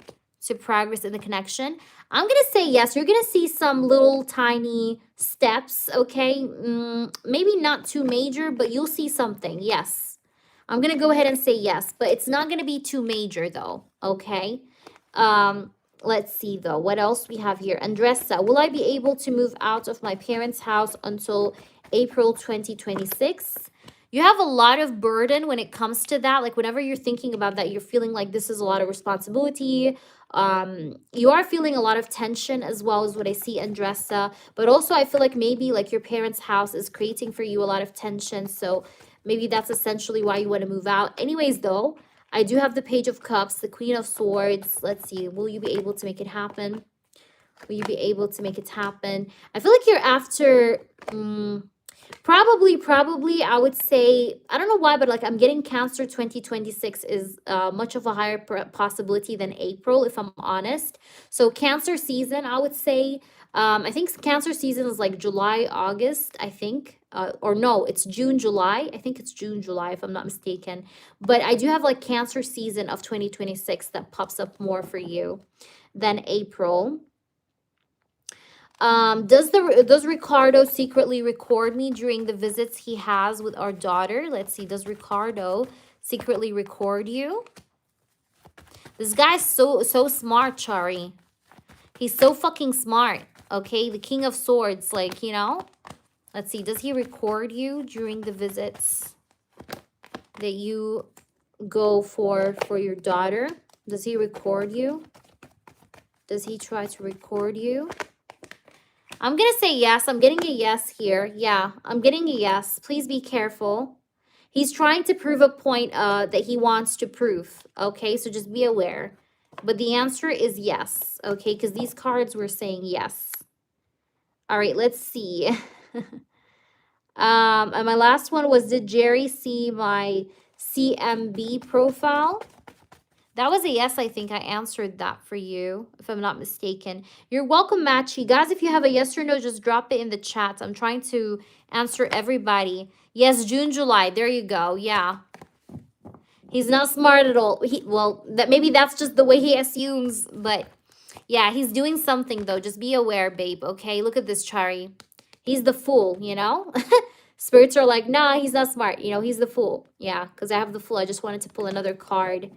Speaker 1: to progress in the connection? I'm going to say yes. You're going to see some little tiny steps, okay? Maybe not too major, but you'll see something. Yes. I'm going to go ahead and say yes, but it's not going to be too major though, okay? Let's see though. What else we have here? Andressa, will I be able to move out of my parents' house until April 2026? You have a lot of burden when it comes to that. Like whenever you're thinking about that, you're feeling like this is a lot of responsibility. You are feeling a lot of tension as well as what I see, Andressa. But also I feel like maybe like your parents' house is creating for you a lot of tension. So maybe that's essentially why you want to move out. Anyways, though, I do have the Page of Cups, the Queen of Swords. Let's see. Will you be able to make it happen? Will you be able to make it happen? I feel like you're after... Probably, I would say, I don't know why, but like I'm getting Cancer 2026 is much of a higher possibility than April, if I'm honest. So Cancer season, I would say, I think Cancer season is like July, August, I think. Or no, it's June, July. I think it's June, July, if I'm not mistaken. But I do have like Cancer season of 2026 that pops up more for you than April. Does Ricardo secretly record me during the visits he has with our daughter? Let's see. Does Ricardo secretly record you? This guy's so smart, Chari. He's so fucking smart. Okay, the King of Swords, like, you know. Let's see. Does he record you during the visits that you go for your daughter? Does he record you? Does he try to record you? I'm going to say yes. I'm getting a yes here. Yeah, I'm getting a yes. Please be careful. He's trying to prove a point that he wants to prove. Okay, so just be aware. But the answer is yes. Okay, because these cards were saying yes. All right, let's see. And my last one was, did Jerry see my CMB profile? That was a yes. I think I answered that for you, if I'm not mistaken. You're welcome, Matchy. Guys, if you have a yes or no, just drop it in the chat. I'm trying to answer everybody. Yes, June, July. There you go. Yeah. He's not smart at all. Well, maybe that's just the way he assumes. But yeah, he's doing something, though. Just be aware, babe. Okay, look at this, Chari. He's the fool, you know? Spirits are like, nah, he's not smart. You know, he's the fool. Yeah, because I have the fool. I just wanted to pull another card.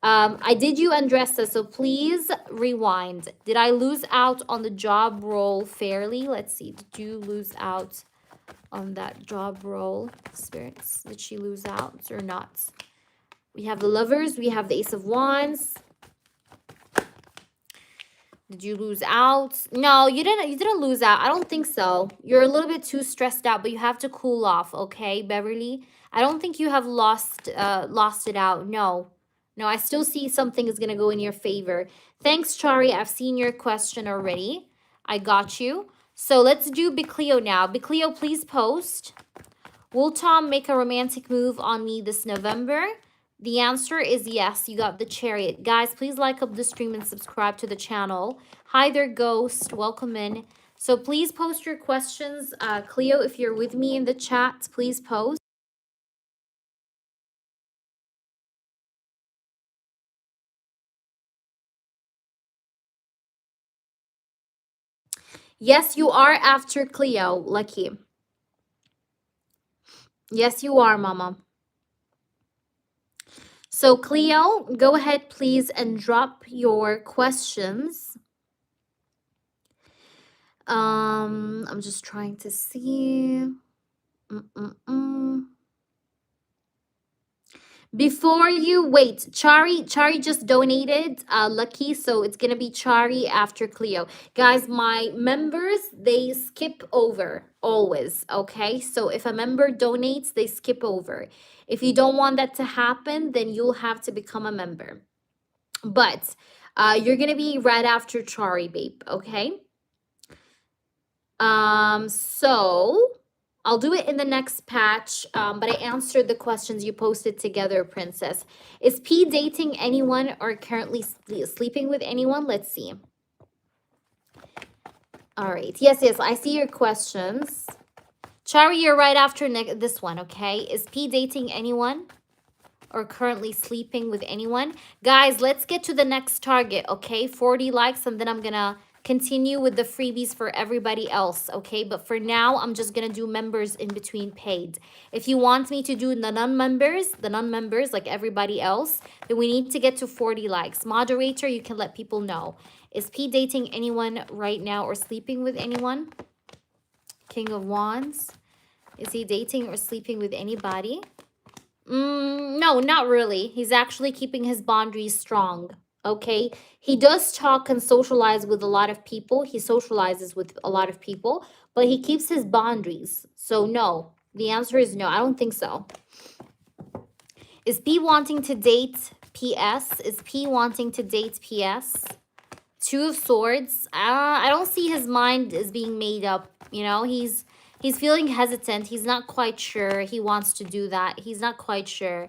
Speaker 1: I did you, Andressa, so please rewind. Did I lose out on the job role fairly? Let's see. Did you lose out on that job role, Spirits? Did she lose out or not? We have the Lovers. We have the Ace of Wands. Did you lose out? No, you didn't. You didn't lose out. I don't think so. You're a little bit too stressed out, but you have to cool off, okay, Beverly? I don't think you have lost it out. No. No, I still see something is going to go in your favor. Thanks, Chari. I've seen your question already. I got you. So let's do Bicleo now. Bicleo, please post. Will Tom make a romantic move on me this November? The answer is yes. You got the chariot. Guys, please like up the stream and subscribe to the channel. Hi there, Ghost. Welcome in. So please post your questions. Cleo, if you're with me in the chat, please post. Yes, you are after Cleo, Lucky. Yes, you are, Mama. So Cleo, go ahead, please, and drop your questions. I'm just trying to see. Before you wait, Chari just donated, Lucky, so it's gonna be Chari after Cleo. Guys, my members, they skip over always, okay? So if a member donates, they skip over. If you don't want that to happen, then you'll have to become a member. But you're gonna be right after Chari, babe, okay? So I'll do it in the next patch, but I answered the questions you posted together, Princess. Is P dating anyone or currently sleeping with anyone? Let's see. All right. Yes, I see your questions. Chari, you're right after this one, okay? Is P dating anyone or currently sleeping with anyone? Guys, let's get to the next target, okay? 40 likes, and then I'm going to continue with the freebies for everybody else, okay? But for now, I'm just gonna do members in between paid. If you want me to do the non-members like everybody else, then we need to get to 40 likes. Moderator, you can let people know. Is P dating anyone right now or sleeping with anyone? King of Wands. Is he dating or sleeping with anybody? No, not really. He's actually keeping his boundaries strong. Okay, he does talk and socialize with a lot of people. He socializes with a lot of people, but he keeps his boundaries. So no, the answer is no. I don't think so. Is P wanting to date PS? Is P wanting to date PS? Two of Swords. I don't see his mind is being made up. You know, he's feeling hesitant. He's not quite sure he wants to do that. He's not quite sure.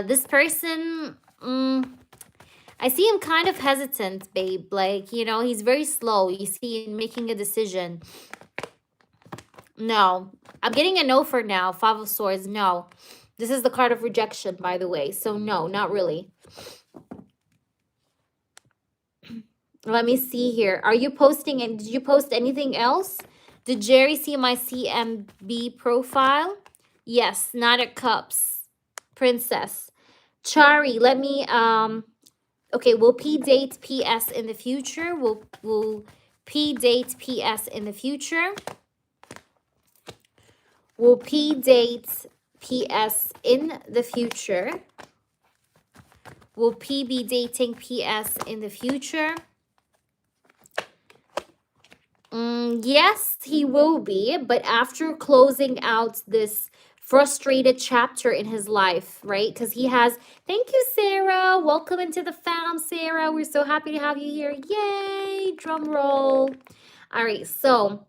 Speaker 1: This person, I see him kind of hesitant, babe. Like, you know, he's very slow. You see in making a decision. No. I'm getting a no for now. Five of Swords, no. This is the card of rejection, by the way. So, no, not really. Let me see here. Are you posting, and did you post anything else? Did Jerry see my CMB profile? Yes, Knight of Cups. Princess. Chari, let me, okay, will P date PS in the future? Will P date PS in the future? Will P date PS in the future? Will P be dating PS in the future? Yes, he will be, but after closing out this frustrated chapter in his life, right? Because he has, thank you, Sarah. Welcome into the fam, Sarah. We're so happy to have you here. Yay, drum roll. All right, so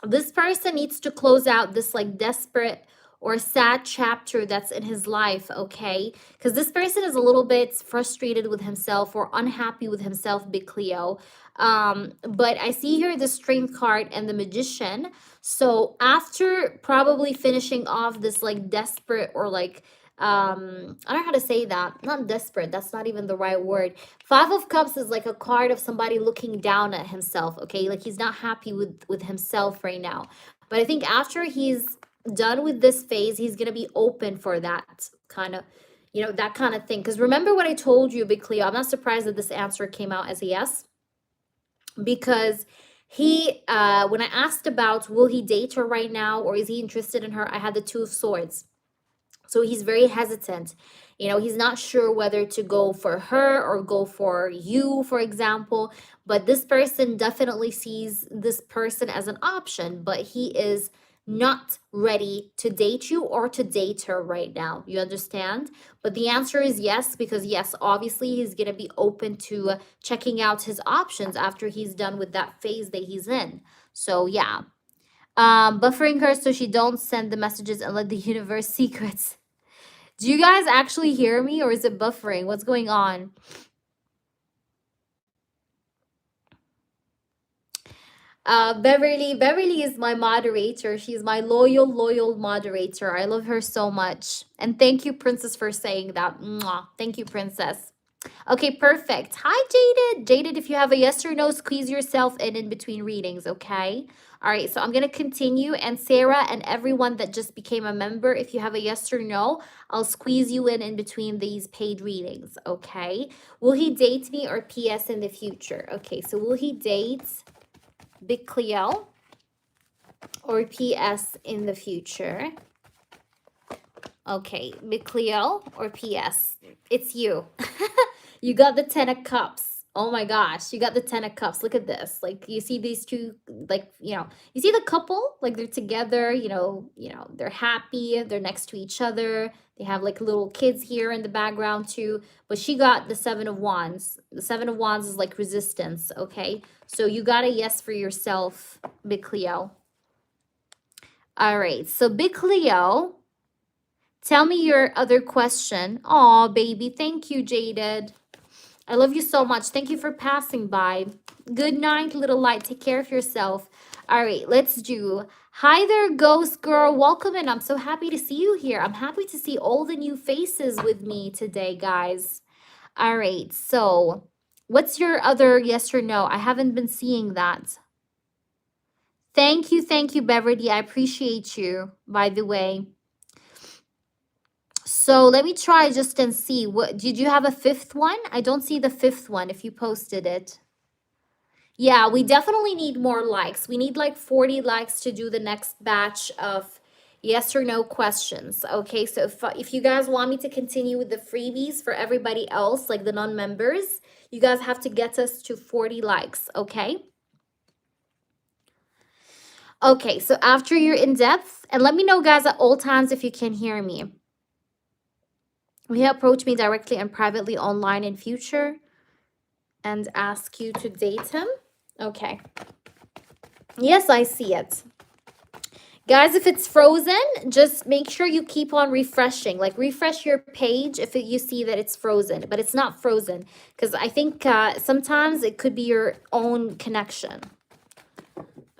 Speaker 1: this person needs to close out this like desperate or sad chapter that's in his life, okay? Because this person is a little bit frustrated with himself or unhappy with himself, Big Cleo. But I see here the Strength card and the Magician. So after probably finishing off this like desperate or like I don't know how to say that. Not desperate, that's not even the right word. Five of Cups is like a card of somebody looking down at himself, okay? Like he's not happy with himself right now. But I think after he's done with this phase, he's gonna be open for that kind of, you know, that kind of thing. Because remember what I told you, Big Cleo, I'm not surprised that this answer came out as a yes, because he when I asked about will he date her right now or is he interested in her, I had the Two of Swords. So he's very hesitant. You know, he's not sure whether to go for her or go for you, for example. But this person definitely sees this person as an option, but he is not ready to date you or to date her right now. You understand? But the answer is yes, because yes, obviously he's going to be open to checking out his options after he's done with that phase that he's in. So yeah. Buffering her so she don't send the messages and let the universe secrets. Do you guys actually hear me, or is it buffering? What's going on? Beverly is my moderator. She's my loyal moderator. I love her so much. And thank you, Princess, for saying that. Mwah. Thank you, Princess. Okay, perfect. Hi, Jaded. Jaded, if you have a yes or no, squeeze yourself in between readings, okay? All right, so I'm going to continue. And Sarah and everyone that just became a member, if you have a yes or no, I'll squeeze you in between these paid readings, okay? Will he date me or PS in the future? Okay, so will he date Big Cleo or PS in the future? Okay, Big Cleo or PS? It's you. You got the 10 of Cups. Oh my gosh, you got the 10 of Cups. Look at this. Like, you see these two, like, you know, you see the couple, like they're together, you know, they're happy, they're next to each other. They have like little kids here in the background too. But she got the 7 of Wands. The 7 of Wands is like resistance, okay? So you got a yes for yourself, Big Cleo. All right, so Big Cleo, tell me your other question. Aw, baby, thank you, Jaded. I love you so much. Thank you for passing by. Good night, little light. Take care of yourself. All right, let's do. Hi there, ghost girl. Welcome in. I'm so happy to see you here. I'm happy to see all the new faces with me today, guys. All right, so what's your other yes or no? I haven't been seeing that. Thank you, Beverly. I appreciate you, by the way. So let me try just and see. What did you have a fifth one? I don't see the fifth one if you posted it. Yeah, we definitely need more likes. We need like 40 likes to do the next batch of yes or no questions. Okay, so if you guys want me to continue with the freebies for everybody else, like the non-members, you guys have to get us to 40 likes, okay? Okay, so after you're in depth, and let me know, guys, at all times if you can hear me. Will you approach me directly and privately online in future and ask you to date him? Okay. Yes, I see it. Guys, if it's frozen, just make sure you keep on refreshing. Like, refresh your page if you see that it's frozen. But it's not frozen, because I think sometimes it could be your own connection.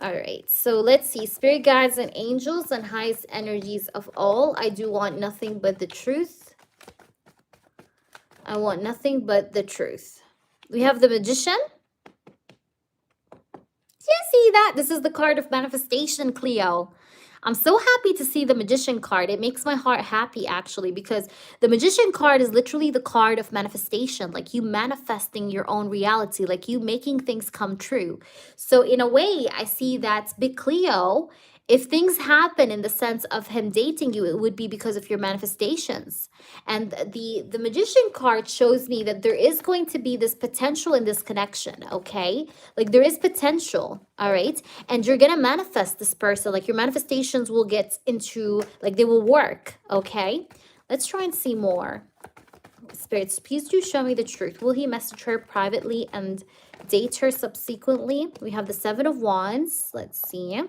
Speaker 1: All right, so let's see. Spirit guides and angels and highest energies of all. I do want nothing but the truth. I want nothing but the truth. We have the Magician. Do you see that? This is the card of manifestation, Cleo. I'm so happy to see the Magician card. It makes my heart happy, actually, because the Magician card is literally the card of manifestation, like you manifesting your own reality, like you making things come true. So in a way, I see that Big Cleo, if things happen in the sense of him dating you, it would be because of your manifestations. And the Magician card shows me that there is going to be this potential in this connection, okay? Like there is potential, all right? And you're gonna manifest this person. Like your manifestations will get into, like they will work, okay? Let's try and see more. Spirits, please do show me the truth. Will he message her privately and date her subsequently? We have the 7 of Wands. Let's see.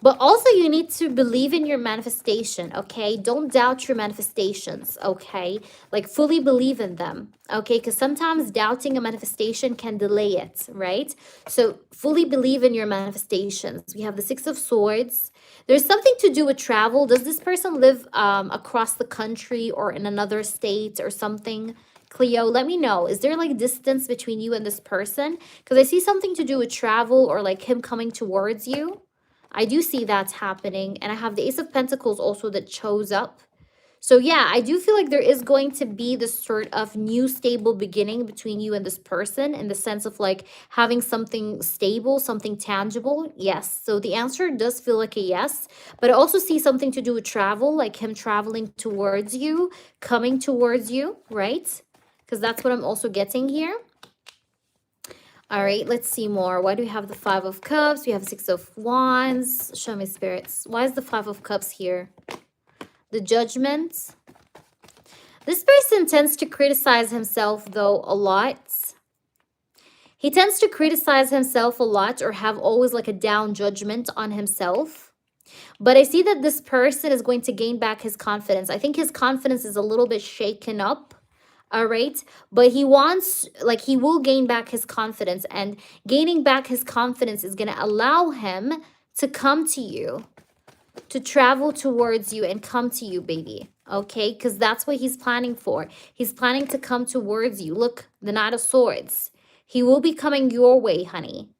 Speaker 1: But also you need to believe in your manifestation, okay? Don't doubt your manifestations, okay? Like fully believe in them, okay? Because sometimes doubting a manifestation can delay it, right? So fully believe in your manifestations. We have the 6 of Swords. There's something to do with travel. Does this person live across the country or in another state or something? Cleo, let me know. Is there like distance between you and this person? Because I see something to do with travel or like him coming towards you. I do see that's happening. And I have the Ace of Pentacles also that shows up. So yeah, I do feel like there is going to be this sort of new stable beginning between you and this person in the sense of like having something stable, something tangible. Yes. So the answer does feel like a yes. But I also see something to do with travel, like him traveling towards you, coming towards you, right? Because that's what I'm also getting here. All right, let's see more. Why do we have the Five of Cups? We have Six of Wands. Show me, spirits. Why is the Five of Cups here? The Judgment. This person tends to criticize himself, though, a lot. He tends to criticize himself a lot or have always like a down judgment on himself. But I see that this person is going to gain back his confidence. I think his confidence is a little bit shaken up. All right. But he wants, like, he will gain back his confidence. And gaining back his confidence is going to allow him to come to you, to travel towards you and come to you, baby. Okay. Because that's what he's planning for. He's planning to come towards you. Look, the Knight of Swords. He will be coming your way, honey.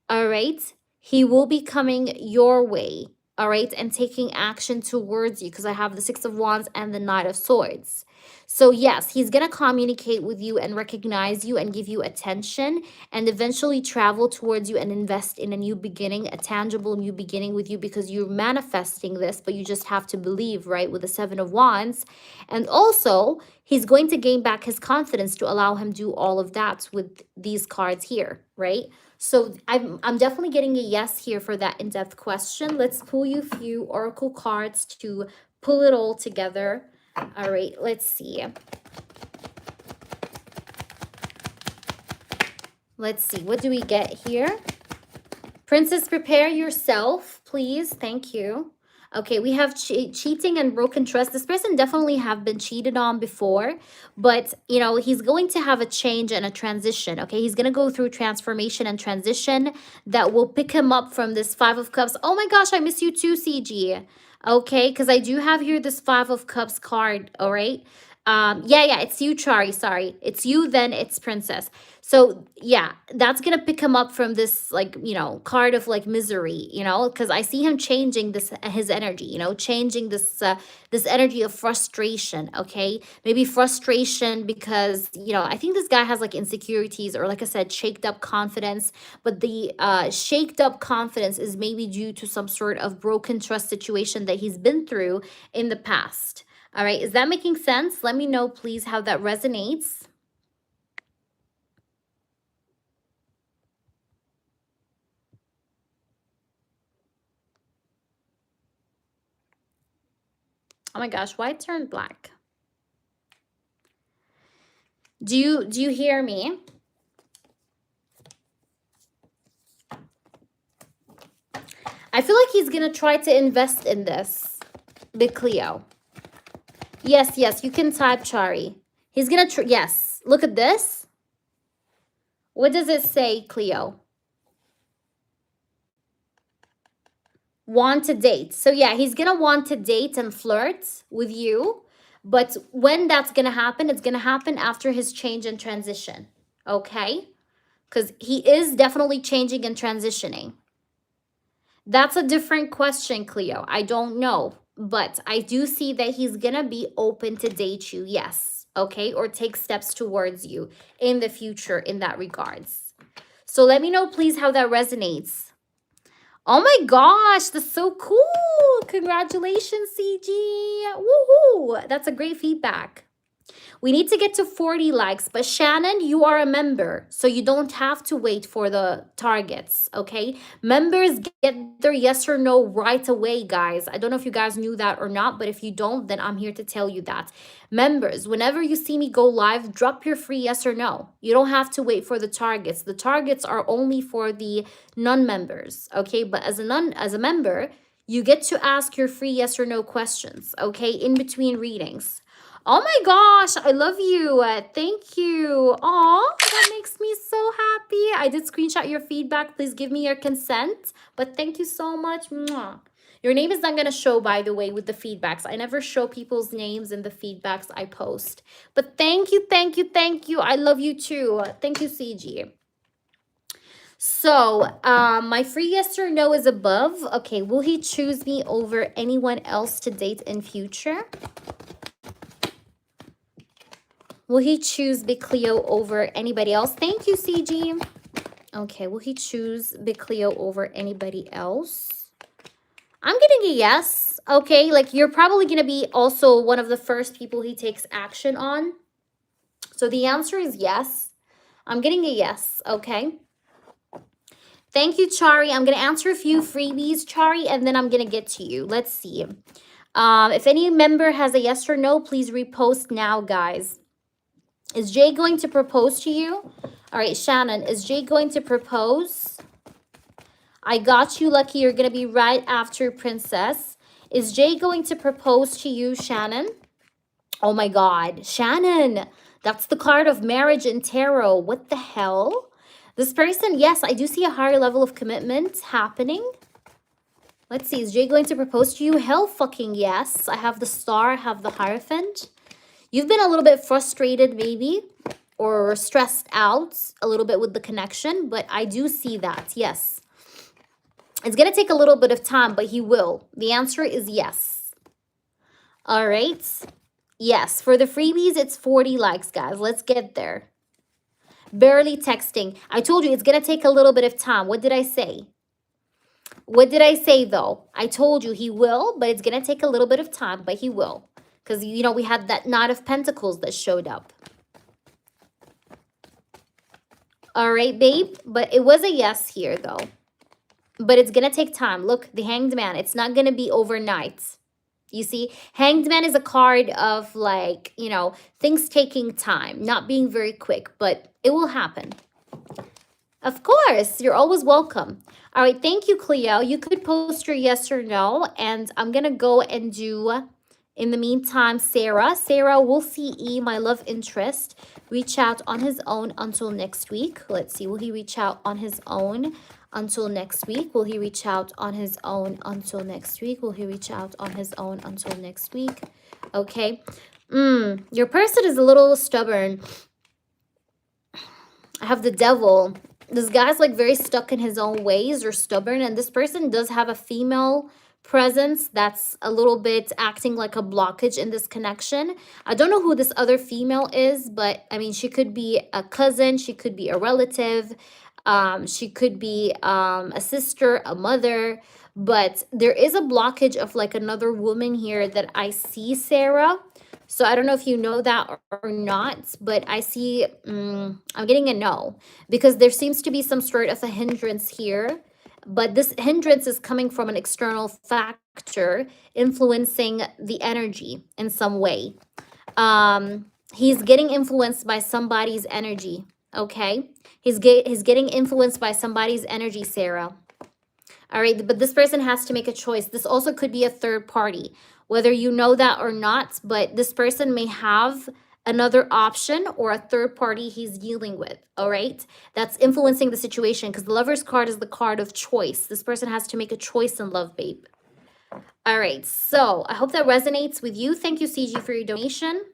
Speaker 1: All right. He will be coming your way. All right. And taking action towards you, because I have the Six of Wands and the Knight of Swords. So yes, he's going to communicate with you and recognize you and give you attention and eventually travel towards you and invest in a new beginning, a tangible new beginning with you, because you're manifesting this, but you just have to believe, right? With the Seven of Wands. And also, he's going to gain back his confidence to allow him do all of that with these cards here, right? So I'm definitely getting a yes here for that in-depth question. Let's pull you a few oracle cards to pull it all together. All right, let's see. Let's see, what do we get here? Princess, prepare yourself, please. Thank you. Okay, we have cheating and broken trust. This person definitely have been cheated on before, but, you know, he's going to have a change and a transition, okay? He's going to go through transformation and transition that will pick him up from this Five of Cups. Oh my gosh, I miss you too, CG. Okay, because I do have here this Five of Cups card, all right? Yeah, it's you, Chari, sorry. It's you, then it's Princess. So, yeah, that's going to pick him up from this, like, you know, card of, like, misery, you know, because I see him changing this, his energy, you know, changing this, this energy of frustration, okay? Maybe frustration because, you know, I think this guy has, like, insecurities or, like I said, shaked up confidence, but the shaked up confidence is maybe due to some sort of broken trust situation that he's been through in the past. All right, is that making sense? Let me know, please, how that resonates. Oh my gosh, why it turned black? Do you hear me? I feel like he's gonna try to invest in this, Big Cleo. Yes, you can type, Chari. He's gonna yes, look at this. What does it say, Cleo? Want to date. So yeah, he's gonna want to date and flirt with you, but when that's gonna happen, it's gonna happen after his change and transition, okay? Because he is definitely changing and transitioning. That's a different question, Cleo. I don't know, but I do see that he's gonna be open to date you, yes, okay, or take steps towards you in the future in that regards. So let me know, please, how that resonates. Oh my gosh, that's so cool. Congratulations, CG. Woohoo. That's a great feedback. We need to get to 40 likes, but Shannon, you are a member, so you don't have to wait for the targets, okay? Members get their yes or no right away, guys. I don't know if you guys knew that or not, but if you don't, then I'm here to tell you that. Members, whenever you see me go live, drop your free yes or no. You don't have to wait for the targets. The targets are only for the non-members, okay? But as a member, you get to ask your free yes or no questions, okay, in between readings. Oh my gosh, I love you. Thank you. Aw, that makes me so happy. I did screenshot your feedback. Please give me your consent. But thank you so much. Mwah. Your name is not going to show, by the way, with the feedbacks. I never show people's names in the feedbacks I post. But thank you, thank you, thank you. I love you too. Thank you, CG. So, my free yes or no is above. Okay, will he choose me over anyone else to date in future? Will he choose Big Cleo over anybody else? Thank you, CG. Okay, will he choose Big Cleo over anybody else? I'm getting a yes. Okay, like you're probably going to be also one of the first people he takes action on. So the answer is yes. I'm getting a yes, okay? Thank you, Chari. I'm going to answer a few freebies, Chari, and then I'm going to get to you. Let's see. If any member has a yes or no, please repost now, guys. Is Jay going to propose to you? All right, Shannon, is Jay going to propose? I got you, Lucky. You're going to be right after Princess. Is Jay going to propose to you, Shannon? Oh my God, Shannon, that's the card of marriage in tarot. What the hell? This person, yes, I do see a higher level of commitment happening. Let's see, is Jay going to propose to you? Hell fucking yes. I have the star, I have the Hierophant. You've been a little bit frustrated maybe, or stressed out a little bit with the connection, but I do see that, yes. It's going to take a little bit of time, but he will. The answer is yes. All right. Yes, for the freebies, it's 40 likes, guys. Let's get there. Barely texting. I told you it's going to take a little bit of time. What did I say? What did I say, though? I told you he will, but it's going to take a little bit of time, but he will. Because, you know, we had that Knight of Pentacles that showed up. All right, babe. But it was a yes here, though. But it's going to take time. Look, the Hanged Man. It's not going to be overnight. You see, Hanged Man is a card of, like, you know, things taking time, not being very quick, but it will happen. Of course, you're always welcome. All right, thank you, Cleo. You could post your yes or no, and I'm going to go and do, in the meantime, Sarah. Sarah will see E, my love interest, reach out on his own until next week. Let's see, will he reach out on his own until next week? Will he reach out on his own until next week? Will he reach out on his own until next week? Okay. Your person is a little stubborn. I have the Devil. This guy's like very stuck in his own ways or stubborn, and this person does have a female presence that's a little bit acting like a blockage in this connection. I don't know who this other female is, but I mean, she could be a cousin, she could be a relative, she could be a sister, a mother, but there is a blockage of like another woman here that I see, Sarah. So I don't know if you know that or not, but I see, I'm getting a no, because there seems to be some sort of a hindrance here, but this hindrance is coming from an external factor influencing the energy in some way. He's getting influenced by somebody's energy, okay? He's getting influenced by somebody's energy, Sarah. All right, but this person has to make a choice. This also could be a third party, whether you know that or not, but this person may have another option or a third party he's dealing with, all right? That's influencing the situation, because the Lover's card is the card of choice. This person has to make a choice in love, babe. All right, so I hope that resonates with you. Thank you, CG, for your donation.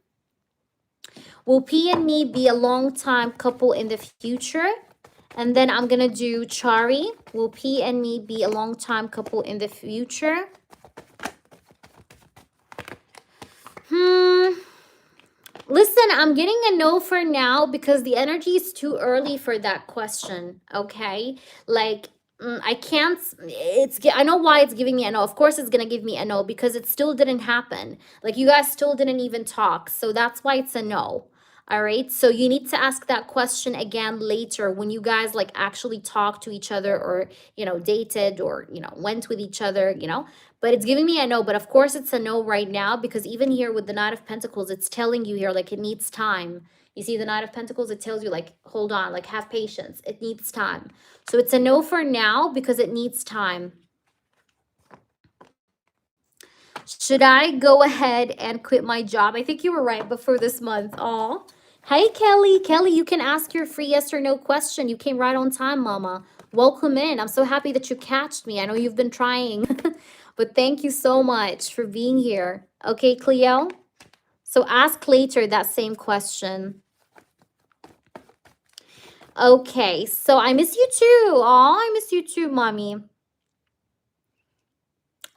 Speaker 1: Will P and me be a long-time couple in the future? And then I'm going to do Chari. Will P and me be a long-time couple in the future? Listen, I'm getting a no for now because the energy is too early for that question, okay? Like, I can't, I know why it's giving me a no. Of course it's going to give me a no because it still didn't happen. Like, you guys still didn't even talk. So that's why it's a no. All right. So you need to ask that question again later when you guys like actually talk to each other or, you know, dated or, you know, went with each other, you know, but it's giving me a no. But of course it's a no right now because even here with the Knight of Pentacles, it's telling you here, like, it needs time. You see the Knight of Pentacles, it tells you like, hold on, like, have patience. It needs time. So it's a no for now because it needs time. Should I go ahead and quit my job? I think you were right before this month. Aw. Hey, Kelly. Kelly, you can ask your free yes or no question. You came right on time, Mama. Welcome in. I'm so happy that you catched me. I know you've been trying, but thank you so much for being here. Okay, Cleo? So ask later that same question. Okay, so I miss you too. Aw, I miss you too, Mommy.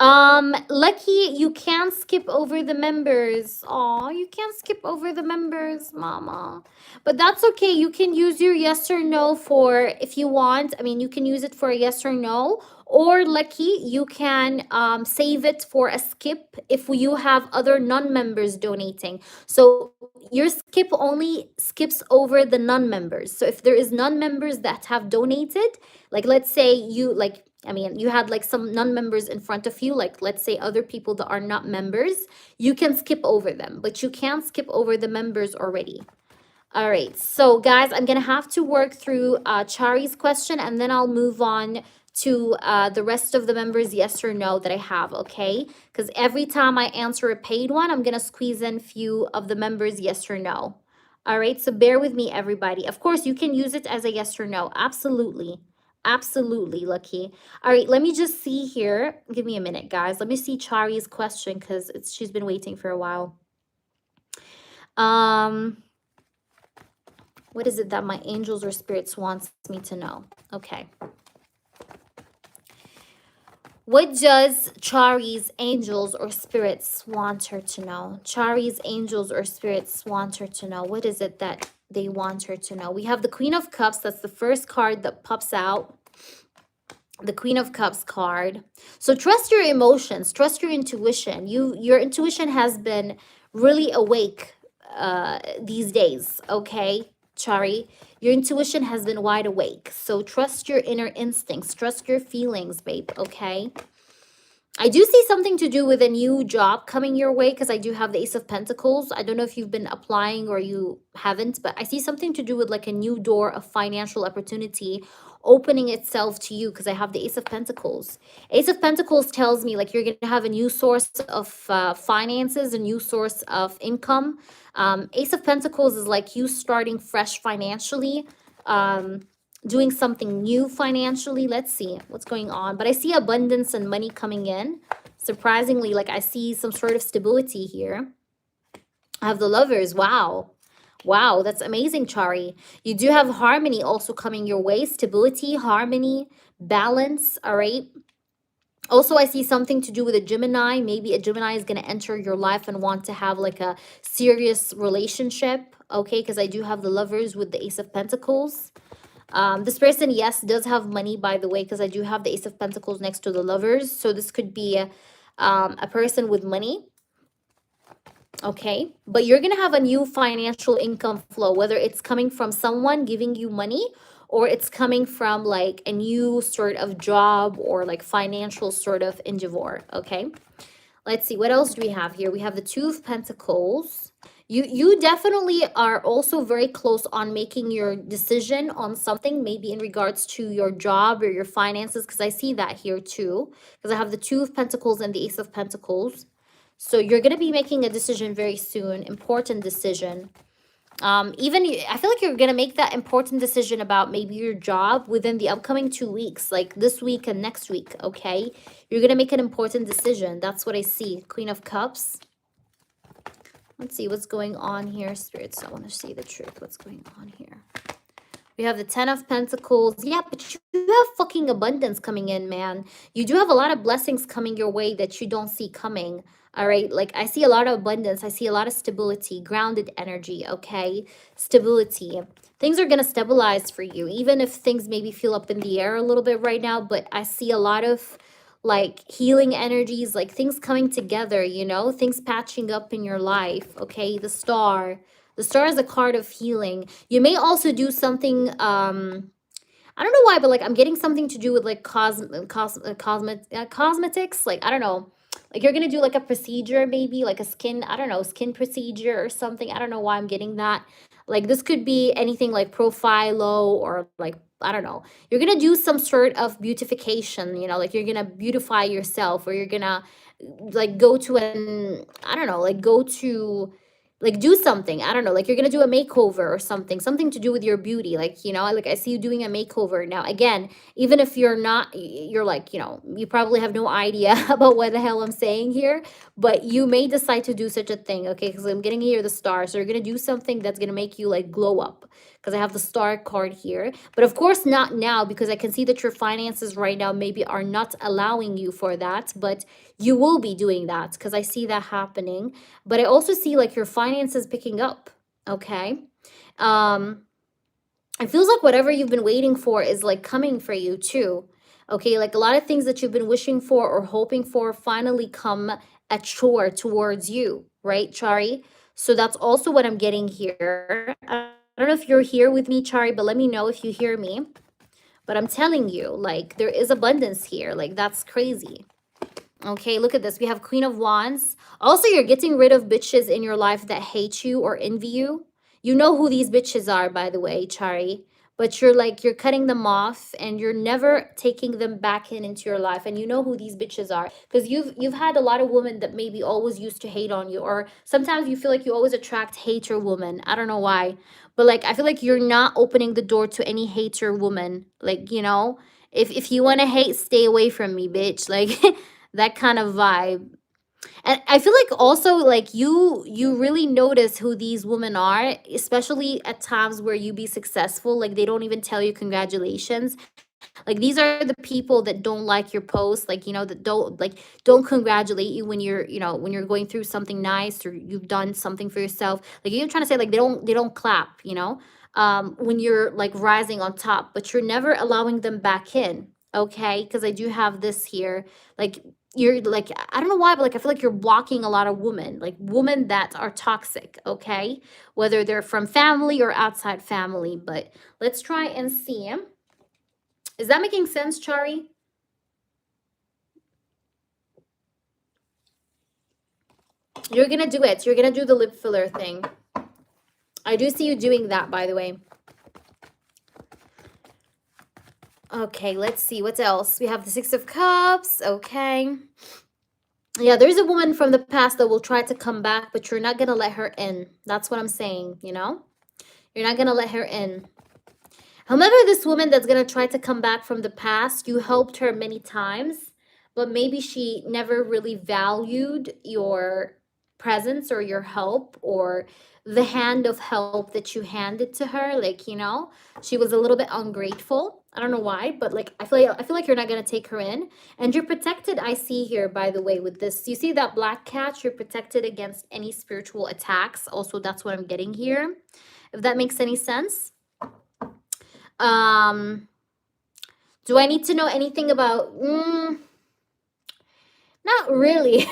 Speaker 1: Lucky, you can't skip over the members. Oh, you can't skip over the members, mama. But that's okay. You can use your yes or no for if you want. I mean, you can use it for a yes or no. Or Lucky, you can save it for a skip if you have other non-members donating. So your skip only skips over the non-members. So if there is non-members that have donated, like let's say you like I mean, you had like some non-members in front of you, like let's say other people that are not members, you can skip over them, but you can't skip over the members already. All right, so guys, I'm gonna have to work through Chari's question and then I'll move on to the rest of the members yes or no that I have, okay? Because every time I answer a paid one, I'm gonna squeeze in few of the members yes or no. All right, so bear with me, everybody. Of course, you can use it as a yes or no, absolutely. Absolutely, Lucky. All right, let me just see here. Give me a minute, guys. Let me see Chari's question because she's been waiting for a while. What is it that my angels or spirits wants me to know? Okay. What does Chari's angels or spirits want her to know? Chari's angels or spirits want her to know. What is it that they want her to know? We have the Queen of Cups. That's the first card that pops out. The Queen of Cups card. So trust your emotions. Trust your intuition. Your intuition has been really awake these days, okay? Chari, your intuition has been wide awake. So trust your inner instincts. Trust your feelings, babe, okay? I do see something to do with a new job coming your way because I do have the Ace of Pentacles. I don't know if you've been applying or you haven't, but I see something to do with like a new door of financial opportunity opening itself to you because I have the Ace of Pentacles. Ace of Pentacles tells me like you're going to have a new source of finances, a new source of income. Ace of Pentacles is like you starting fresh financially, doing something new financially. Let's see what's going on. But I see abundance and money coming in. Surprisingly, like I see some sort of stability here. I have the Lovers. Wow. Wow, that's amazing, Chari. You do have harmony also coming your way. Stability, harmony, balance, all right? Also, I see something to do with a Gemini. Maybe a Gemini is going to enter your life and want to have like a serious relationship, okay? Because I do have the Lovers with the Ace of Pentacles. This person, yes, does have money, by the way, because I do have the Ace of Pentacles next to the Lovers. So this could be a person with money. Okay, but you're going to have a new financial income flow, whether it's coming from someone giving you money or it's coming from like a new sort of job or like financial sort of endeavor. Okay, let's see. What else do we have here? We have the Two of Pentacles. You definitely are also very close on making your decision on something, maybe in regards to your job or your finances, because I see that here too, because I have the Two of Pentacles and the Ace of Pentacles. So you're going to be making a decision very soon, important decision. I feel like you're going to make that important decision about maybe your job within the upcoming 2 weeks, like this week and next week, okay? You're going to make an important decision. That's what I see. Queen of Cups. Let's see what's going on here, spirits. I want to see the truth. What's going on here? We have the Ten of Pentacles. Yeah, but you have fucking abundance coming in, man. You do have a lot of blessings coming your way that you don't see coming. All right, like I see a lot of abundance. I see a lot of stability, grounded energy, okay? Stability. Things are going to stabilize for you, even if things maybe feel up in the air a little bit right now. But I see a lot of like healing energies, like things coming together, you know, things patching up in your life, okay? The Star. The Star is a card of healing. You may also do something, I don't know why, but like I'm getting something to do with like cosmetics. Like, I don't know. Like you're going to do like a procedure, maybe like a skin, I don't know, skin procedure or something. I don't know why I'm getting that. Like this could be anything like Profilo or like, I don't know. You're going to do some sort of beautification, you know, like you're going to beautify yourself, or you're going to like go to an, I don't know, like go to like do something, I don't know, like you're gonna do a makeover or something to do with your beauty, like, you know, like I see you doing a makeover. Now again, even if you're not, you're like, you know, you probably have no idea about what the hell I'm saying here, but you may decide to do such a thing, okay? Because I'm getting here the Star. So you're gonna do something that's gonna make you like glow up, because I have the star card here. But of course, not now, because I can see that your finances right now maybe are not allowing you for that, but you will be doing that because I see that happening. But I also see like your finances picking up. Okay. Um, it feels like whatever you've been waiting for is like coming for you too. Okay, like a lot of things that you've been wishing for or hoping for finally come at shore towards you, right, Chari? So that's also what I'm getting here. I don't know if you're here with me, Chari, but let me know if you hear me. But I'm telling you, like, there is abundance here. Like, that's crazy. Okay, look at this. We have Queen of Wands. Also, you're getting rid of bitches in your life that hate you or envy you. You know who these bitches are, by the way, Chari. But you're like, you're cutting them off and you're never taking them back into your life. And you know who these bitches are. Because you've had a lot of women that maybe always used to hate on you. Or sometimes you feel like you always attract hater women. I don't know why. But like, I feel like you're not opening the door to any hater woman. Like, you know, if you want to hate, stay away from me, bitch. Like, that kind of vibe. And I feel like also like you really notice who these women are, especially at times where you be successful. Like they don't even tell you congratulations. Like these are the people that don't like your post, like, you know, that don't congratulate you when you're, you know, when you're going through something nice or you've done something for yourself. Like you're trying to say like they don't clap, you know, when you're like rising on top, but you're never allowing them back in. Okay, because I do have this here. Like you're like, I don't know why, but like I feel like you're blocking a lot of women, like women that are toxic, okay? Whether they're from family or outside family. But let's try and see. Is that making sense, Chari? You're gonna do it. You're gonna do the lip filler thing. I do see you doing that, by the way. Okay, let's see. What else? We have the Six of Cups. Okay. Yeah, there's a woman from the past that will try to come back, but you're not gonna let her in. That's what I'm saying, you know? You're not gonna let her in. However, this woman that's going to try to come back from the past, you helped her many times, but maybe she never really valued your presence or your help or the hand of help that you handed to her. Like, you know, she was a little bit ungrateful. I don't know why, but like I feel like you're not going to take her in. And you're protected, I see here, by the way, with this. You see that black cat? You're protected against any spiritual attacks. Also, that's what I'm getting here. If that makes any sense. Do I need to know anything about not really.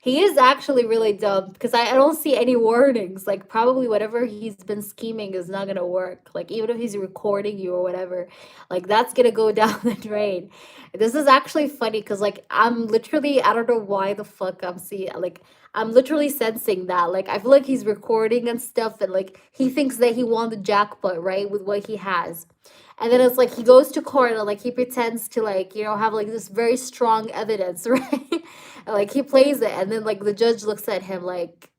Speaker 1: He is actually really dumb because I don't see any warnings. Like probably whatever he's been scheming is not gonna work. Like even if he's recording you or whatever, like that's gonna go down the drain. This is actually funny because like I'm literally, I don't know why the fuck I'm seeing, like I'm literally sensing that. Like I feel like he's recording and stuff and like he thinks that he won the jackpot, right? With what he has. And then it's like he goes to court and like he pretends to like, you know, have like this very strong evidence, right? And like he plays it and then like the judge looks at him like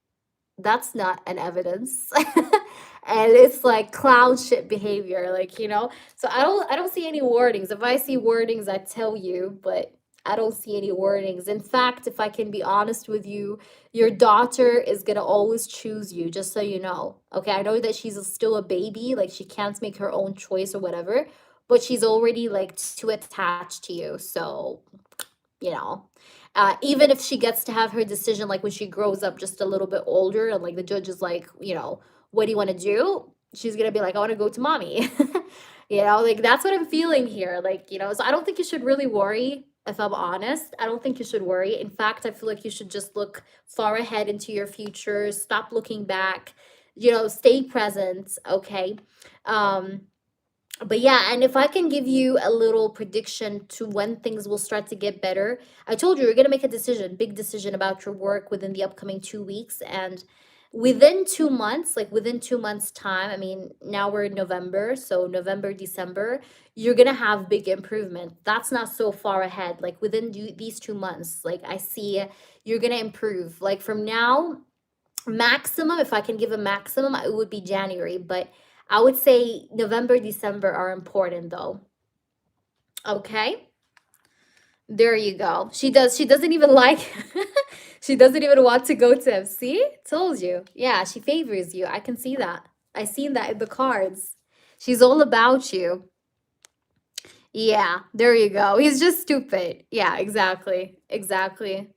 Speaker 1: that's not an evidence. And it's like clown shit behavior, like, you know. So I don't see any warnings. If I see warnings, I tell you, but I don't see any warnings. In fact, if I can be honest with you, your daughter is gonna always choose you, just so you know. Okay, I know that she's still a baby, like she can't make her own choice or whatever, but she's already like too attached to you. So, you know, even if she gets to have her decision, like when she grows up just a little bit older, and like the judge is like, you know, what do you want to do? She's gonna be like, I want to go to mommy. You know, like that's what I'm feeling here. Like, you know, so I don't think you should really worry. If I'm honest, I don't think you should worry. In fact, I feel like you should just look far ahead into your future. Stop looking back. You know, stay present. Okay. Um, but yeah, and if I can give you a little prediction to when things will start to get better, I told you you're going to make a decision, big decision about your work within the upcoming 2 weeks. And within 2 months, like within 2 months' time, I mean, now we're in November, so November, December, you're going to have big improvement. That's not so far ahead. Like within these 2 months, like I see you're going to improve. Like from now, maximum, if I can give a maximum, it would be January, but I would say November, December are important though. Okay? There you go. She doesn't even like she doesn't even want to go to him. See? Told you. Yeah, she favors you. I can see that. I seen that in the cards. She's all about you. Yeah, there you go. He's just stupid. Yeah, exactly. Exactly.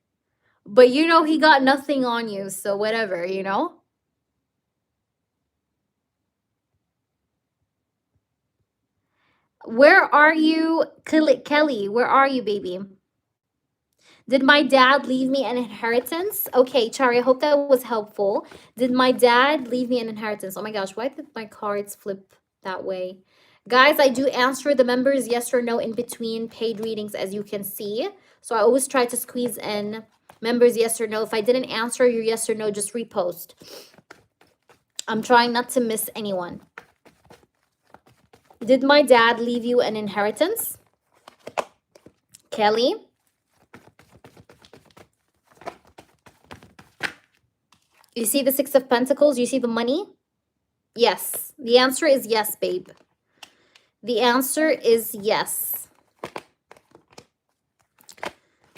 Speaker 1: But you know, he got nothing on you, so whatever, you know? Where are you, Kelly? Where are you, baby? Did my dad leave me an inheritance? Okay, Chari, I hope that was helpful. Did my dad leave me an inheritance? Oh my gosh, why did my cards flip that way? Guys, I do answer the members yes or no in between paid readings, as you can see. So I always try to squeeze in members yes or no. If I didn't answer your yes or no, just repost. I'm trying not to miss anyone. Did my dad leave you an inheritance? Kelly? You see the Six of Pentacles? You see the money? Yes. The answer is yes, babe. The answer is yes.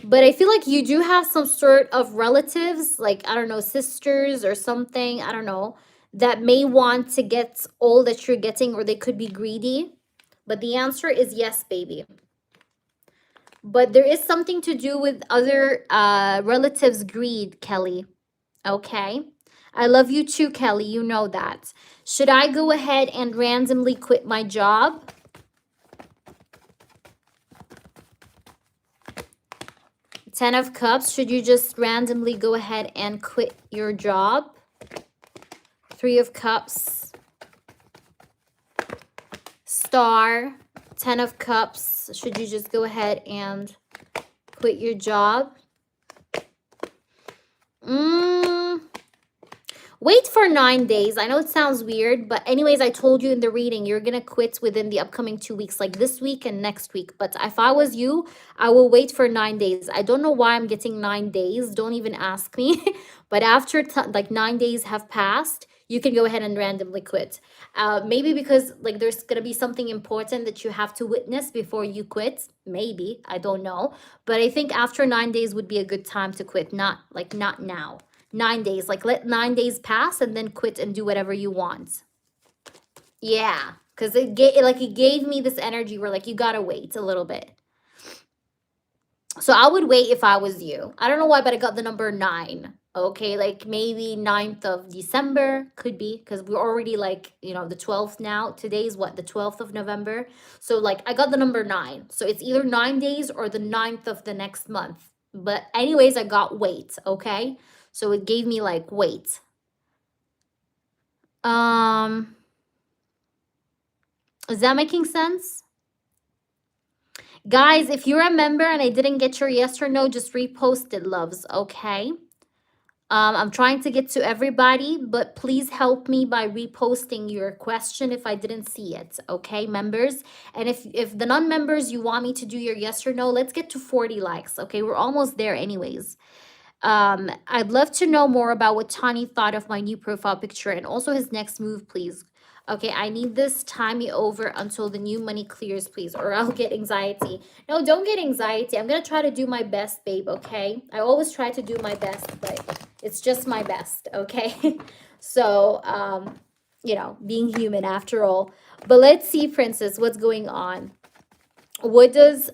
Speaker 1: But I feel like you do have some sort of relatives, like, I don't know, sisters or something, I don't know, that may want to get all that you're getting, or they could be greedy. But the answer is yes, baby. But there is something to do with other relatives' greed, Kelly. Okay? I love you too, Kelly. You know that. Should I go ahead and randomly quit my job? Ten of Cups. Should you just randomly go ahead and quit your job? Three of Cups. Star. Ten of Cups. Should you just go ahead and quit your job? Wait for 9 days. I know it sounds weird, but anyways, I told you in the reading, you're going to quit within the upcoming 2 weeks, like this week and next week. But if I was you, I will wait for 9 days. I don't know why I'm getting 9 days. Don't even ask me. But after like 9 days have passed, you can go ahead and randomly quit. Maybe because like there's going to be something important that you have to witness before you quit. Maybe. I don't know. But I think after 9 days would be a good time to quit. Not now. 9 days, like let 9 days pass and then quit and do whatever you want. Yeah, because it gave me this energy where like you gotta wait a little bit. So I would wait if I was you. I don't know why, but I got the number 9. Okay, like maybe 9th of December could be, because we're already like, you know, the 12th now. Today's what, the 12th of November. So like I got the number 9. So it's either 9 days or the 9th of the next month. But anyways, I got wait, okay? So it gave me like wait. Is that making sense? Guys, if you remember and I didn't get your yes or no, just repost it, loves, okay? I'm trying to get to everybody, but please help me by reposting your question if I didn't see it, okay, members? And if the non-members, you want me to do your yes or no, let's get to 40 likes, okay? We're almost there anyways. I'd love to know more about what Tani thought of my new profile picture and also his next move, please. Okay, I need this time me over until the new money clears, please, or I'll get anxiety. No, don't get anxiety. I'm going to try to do my best, babe, okay? I always try to do my best, but it's just my best, okay? So, you know, being human after all. But let's see, Princess, what's going on. What does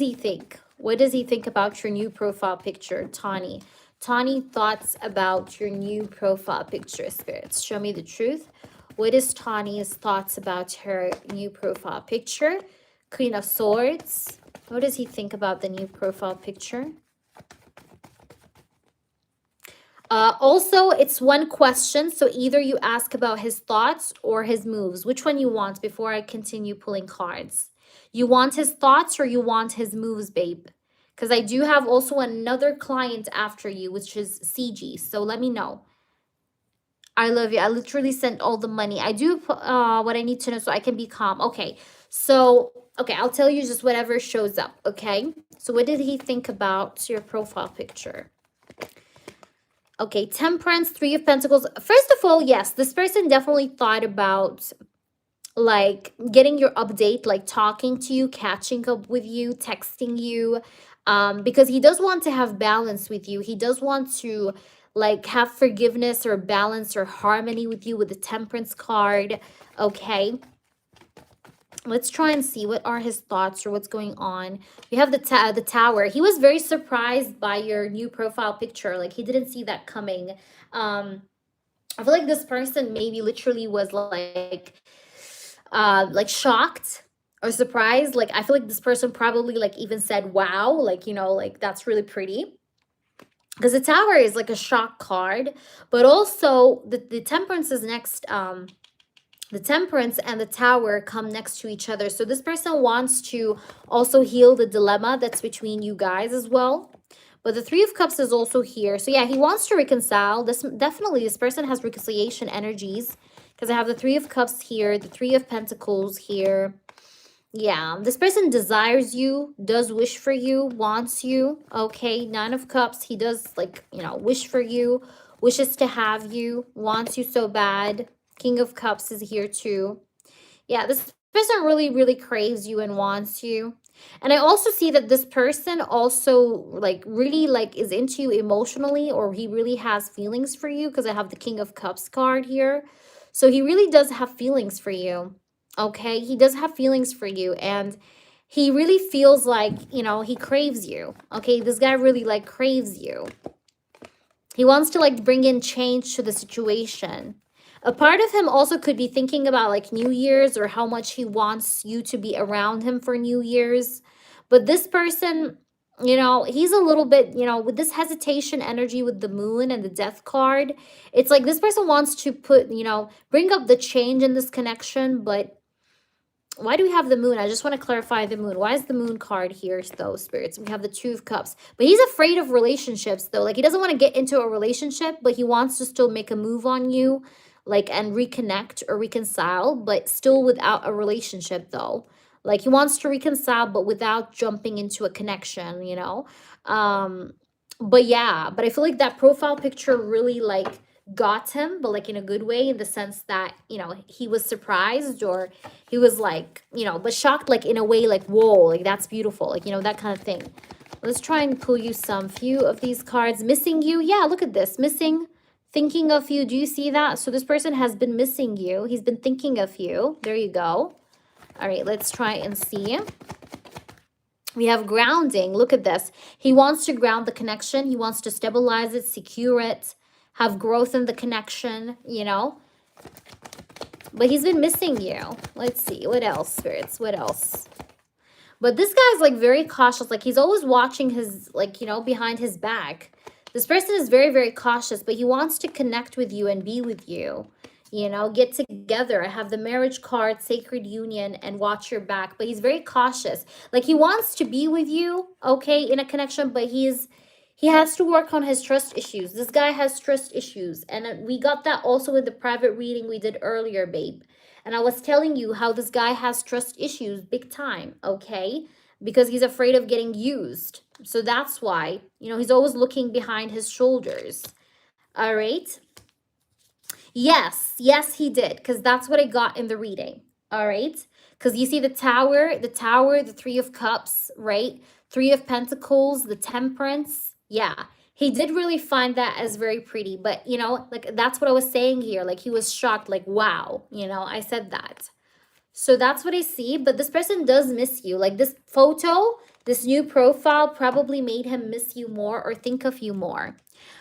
Speaker 1: he think? What does he think about your new profile picture, Tani? Tani, thoughts about your new profile picture, spirits. Show me the truth. What is Tani's thoughts about her new profile picture? Queen of Swords. What does he think about the new profile picture? Also, it's one question, so either you ask about his thoughts or his moves. Which one you want before I continue pulling cards? You want his thoughts or you want his moves, babe? Because I do have also another client after you, which is CG. So let me know. I love you. I literally sent all the money. I do what I need to know so I can be calm. Okay. So, okay, I'll tell you just whatever shows up. Okay. So what did he think about your profile picture? Okay, Temperance, Three of Pentacles. First of all, yes, this person definitely thought about like getting your update, like talking to you, catching up with you, texting you, because he does want to have balance with you. He does want to like have forgiveness or balance or harmony with you with the Temperance card. Okay. Let's try and see what are his thoughts or what's going on. We have the Tower. He was very surprised by your new profile picture. Like he didn't see that coming. I feel like this person maybe literally was like shocked or surprised. Like I feel like this person probably like even said, wow, like, you know, like that's really pretty. Because the Tower is like a shock card, but also the Temperance is next. The Temperance and the Tower come next to each other. So this person wants to also heal the dilemma that's between you guys as well. But the Three of Cups is also here. So yeah, he wants to reconcile. This person has reconciliation energies, because I have the Three of Cups here, the Three of Pentacles here. Yeah, this person desires you, does wish for you, wants you. Okay, Nine of Cups, he does, like, you know, wish for you, wishes to have you, wants you so bad. King of Cups is here too. Yeah, this person really, really craves you and wants you. And I also see that this person also like really like is into you emotionally, or he really has feelings for you, because I have the King of Cups card here. So he really does have feelings for you. Okay, he does have feelings for you, and he really feels like, you know, he craves you. Okay, this guy really like craves you. He wants to like bring in change to the situation. A part of him also could be thinking about like New Year's, or how much he wants you to be around him for New Year's. But this person, you know, he's a little bit, you know, with this hesitation energy with the Moon and the Death card, it's like this person wants to put, you know, bring up the change in this connection. But why do we have the Moon? I just want to clarify the Moon. Why is the Moon card here, though, spirits? We have the Two of Cups. But he's afraid of relationships, though. Like, he doesn't want to get into a relationship, but he wants to still make a move on you, like, and reconnect or reconcile, but still without a relationship, though. Like, he wants to reconcile, but without jumping into a connection, you know? But yeah, but I feel like that profile picture really, like, got him, but like in a good way, in the sense that, you know, he was surprised, or he was like, you know, but shocked, like in a way, like, whoa, like that's beautiful, like, you know, that kind of thing. Let's try and pull you some few of these cards. Missing you. Yeah, look at this. Missing, thinking of you. Do you see that? So this person has been missing you. He's been thinking of you. There you go. All right, let's try and see. We have grounding. Look at this. He wants to ground the connection. He wants to stabilize it, secure it, have growth in the connection, you know. But he's been missing you. Let's see. What else, spirits? What else? But this guy's like very cautious. Like he's always watching his, like, you know, behind his back. This person is very, very cautious, but he wants to connect with you and be with you. You know, get together. I have the Marriage card, Sacred Union, and watch your back. But he's very cautious. Like he wants to be with you, okay, in a connection, but he has to work on his trust issues. This guy has trust issues. And we got that also in the private reading we did earlier, babe. And I was telling you how this guy has trust issues big time, okay? Because he's afraid of getting used. So that's why, you know, he's always looking behind his shoulders. All right? Yes, yes, he did. Because that's what I got in the reading. All right? Because you see the Tower, the Three of Cups, right? Three of Pentacles, the Temperance. Yeah, he did really find that as very pretty. But, you know, like that's what I was saying here. Like he was shocked, like, wow, you know, I said that. So that's what I see. But this person does miss you. Like this photo, this new profile probably made him miss you more or think of you more.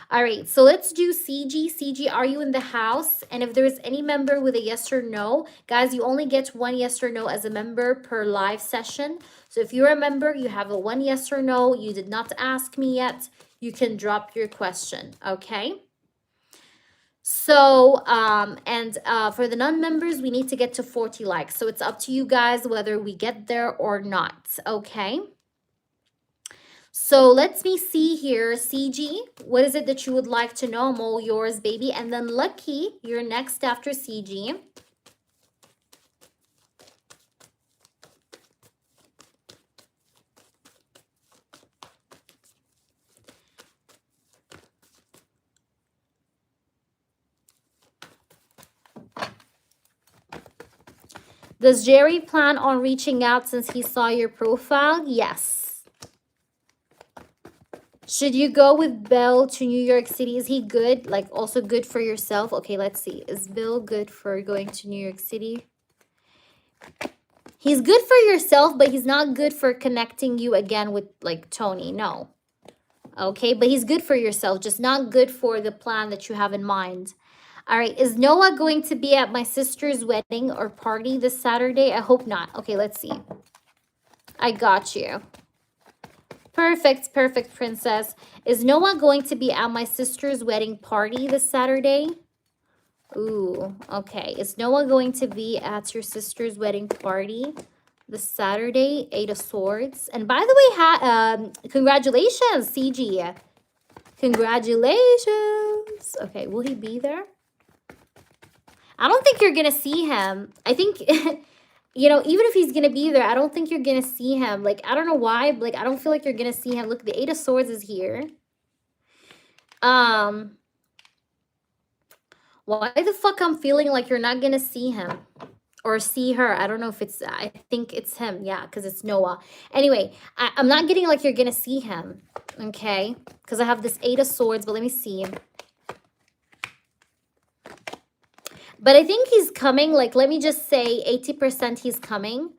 Speaker 1: All right, so let's do CG. CG, are you in the house? And if there's any member with a yes or no, guys, you only get one yes or no as a member per live session. So if you're a member, you have a one yes or no. You did not ask me yet. You can drop your question, okay? So, for the non-members, we need to get to 40 likes. So it's up to you guys whether we get there or not, okay? So let me see here, CG, what is it that you would like to know? I'm all yours, baby. And then Lucky, you're next after CG. Does Jerry plan on reaching out since he saw your profile? Yes. Should you go with Bill to New York City? Is he good? Like also good for yourself? Okay, let's see. Is Bill good for going to New York City? He's good for yourself, but he's not good for connecting you again with like Tony. No. Okay, but he's good for yourself, just not good for the plan that you have in mind. All right, is Noah going to be at my sister's wedding or party this Saturday? I hope not. Okay, let's see. I got you. Perfect, perfect, princess. Is Noah going to be at my sister's wedding party this Saturday? Ooh, okay. Is Noah going to be at your sister's wedding party this Saturday? 8 of Swords. And by the way, congratulations, CG. Congratulations. Okay, will he be there? I don't think you're going to see him. I think, you know, even if he's going to be there, I don't think you're going to see him. Like, I don't know why. Like, I don't feel like you're going to see him. Look, the 8 of Swords is here. Why the fuck I'm feeling like you're not going to see him or see her? I don't know if it's, I think it's him. Yeah, because it's Noah. Anyway, I'm not getting like you're going to see him. Okay, because I have this 8 of Swords, but let me see. But I think he's coming, like, let me just say 80% he's coming.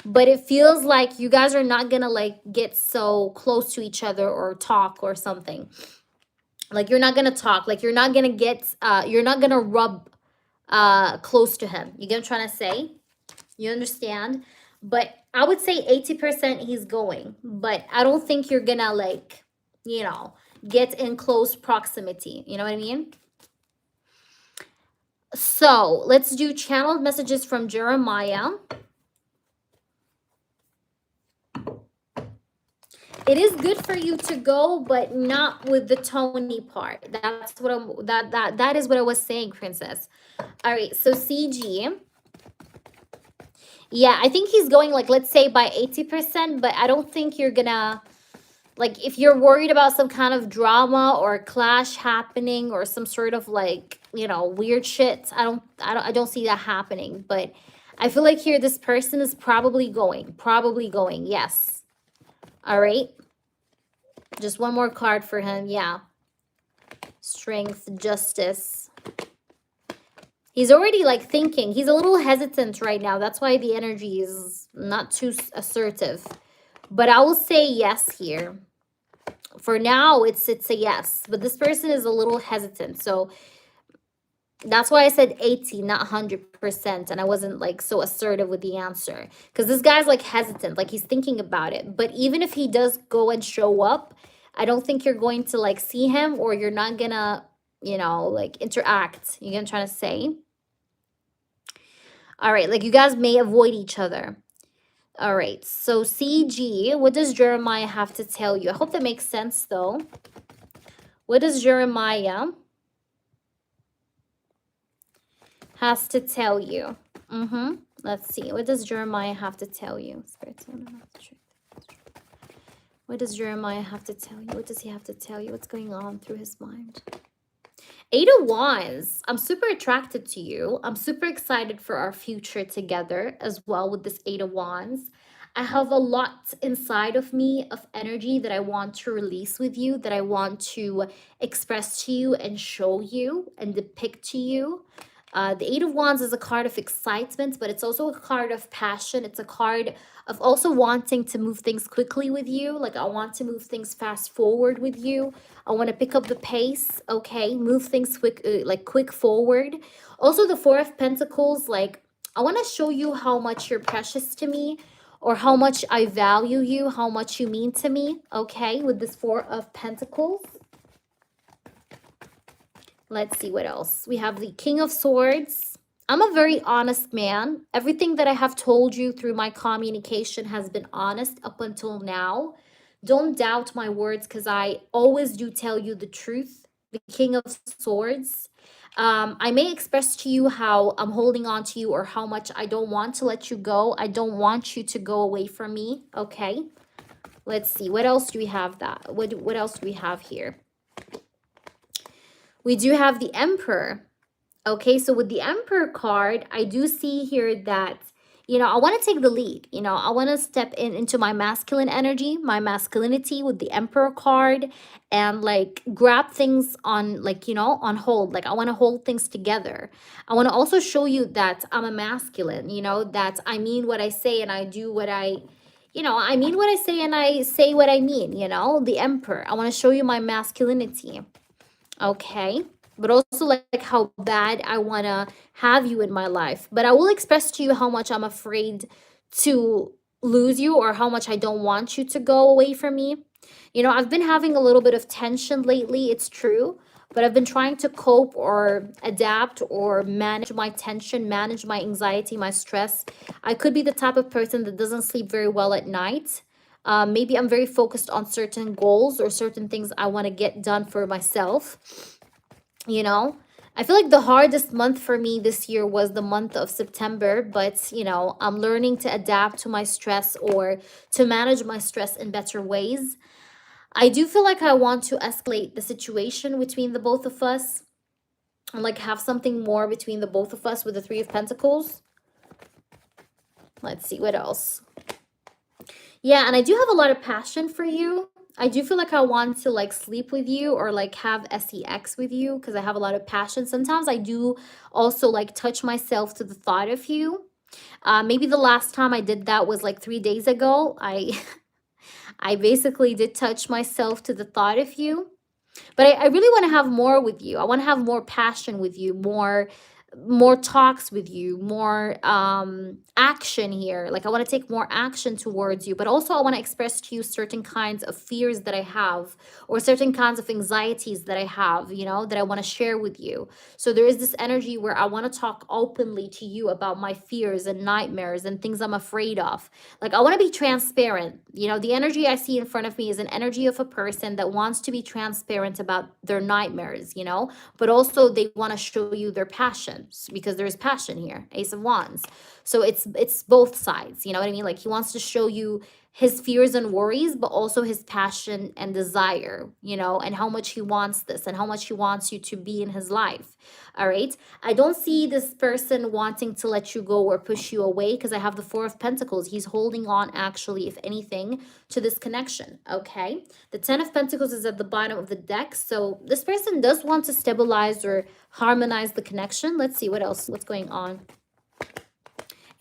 Speaker 1: But it feels like you guys are not going to, like, get so close to each other or talk or something. Like, you're not going to talk. Like, you're not going to get, you're not going to rub close to him. You get what I'm trying to say? You understand? But I would say 80% he's going. But I don't think you're going to, like, you know, get in close proximity. You know what I mean? So let's do channeled messages from Jeremiah. It is good for you to go, but not with the Tony part. That's what I'm that is what I was saying, princess. All right, so CG. Yeah, I think he's going like, let's say by 80%, but I don't think you're gonna, like, if you're worried about some kind of drama or clash happening or some sort of like, you know, weird shit, I don't see that happening. But I feel like here this person is probably going. Yes. All right. Just one more card for him. Yeah. Strength, justice. He's already like thinking. He's a little hesitant right now. That's why the energy is not too assertive. But I will say yes here. For now, it's a yes. But this person is a little hesitant. So that's why I said 80, not 100%. And I wasn't like so assertive with the answer. Because this guy's like hesitant. Like he's thinking about it. But even if he does go and show up, I don't think you're going to like see him, or you're not going to, you know, like interact. You get what I'm trying to say? All right. Like you guys may avoid each other. All right. So CG, what does Jeremiah have to tell you? I hope that makes sense though. What does Jeremiah has to tell you? Let's see. What does Jeremiah have to tell you? What does Jeremiah have to tell you? What does he have to tell you? What's going on through his mind? 8 of Wands. I'm super attracted to you. I'm super excited for our future together as well with this 8 of Wands. I have a lot inside of me of energy that I want to release with you, that I want to express to you and show you and depict to you. The 8 of Wands is a card of excitement, but it's also a card of passion. It's a card of also wanting to move things quickly with you. Like I want to move things fast forward with you. I want to pick up the pace, okay? Move things quick, like quick forward. Also the 4 of Pentacles, like I want to show you how much you're precious to me, or how much I value you, how much you mean to me, okay? With this 4 of Pentacles. Let's see what else. We have the King of Swords. I'm a very honest man. Everything that I have told you through my communication has been honest up until now. Don't doubt my words, because I always do tell you the truth. The King of Swords. I may express to you how I'm holding on to you, or how much I don't want to let you go. I don't want you to go away from me, okay? Let's see. What else do we have that? What else do we have here? We do have the Emperor. Okay, so with the Emperor card, I do see here that, I want to take the lead. I want to step into my masculine energy, my masculinity with the Emperor card, and like grab things on, like, on hold. Like, I want to hold things together. I want to also show you that I'm a masculine, that I mean what I say and I do what I mean what I say and I say what I mean, the Emperor. I want to show you my masculinity. Okay. But also like how bad I want to have you in my life. But I will express to you how much I'm afraid to lose you, or how much I don't want you to go away from me. I've been having a little bit of tension lately, it's true, but I've been trying to cope or adapt or manage my tension, manage my anxiety, my stress. I could be the type of person that doesn't sleep very well at night. Maybe I'm very focused on certain goals or certain things I want to get done for myself. I feel like the hardest month for me this year was the month of September, but I'm learning to adapt to my stress or to manage my stress in better ways. I do feel like I want to escalate the situation between the both of us and like have something more between the both of us with the Three of Pentacles. Let's see what else. Yeah, and I do have a lot of passion for you. I do feel like I want to like sleep with you or like have sex with you because I have a lot of passion. Sometimes I do also like touch myself to the thought of you. Maybe the last time I did that was like 3 days ago. I basically did touch myself to the thought of you. But I really want to have more with you. I want to have more passion with you, more talks with you, more action here. Like, I want to take more action towards you, but also I want to express to you certain kinds of fears that I have, or certain kinds of anxieties that I have, that I want to share with you. So there is this energy where I want to talk openly to you about my fears and nightmares and things I'm afraid of. Like, I want to be transparent. The energy I see in front of me is an energy of a person that wants to be transparent about their nightmares, but also they want to show you their passions, because there's passion here. Ace of Wands. So it's both sides, you know what I mean? Like, he wants to show you his fears and worries, but also his passion and desire, and how much he wants this and how much he wants you to be in his life. All right. I don't see this person wanting to let you go or push you away, because I have the Four of Pentacles. He's holding on, actually, if anything, to this connection. Okay. The Ten of Pentacles is at the bottom of the deck. So this person does want to stabilize or harmonize the connection. Let's see what else, what's going on.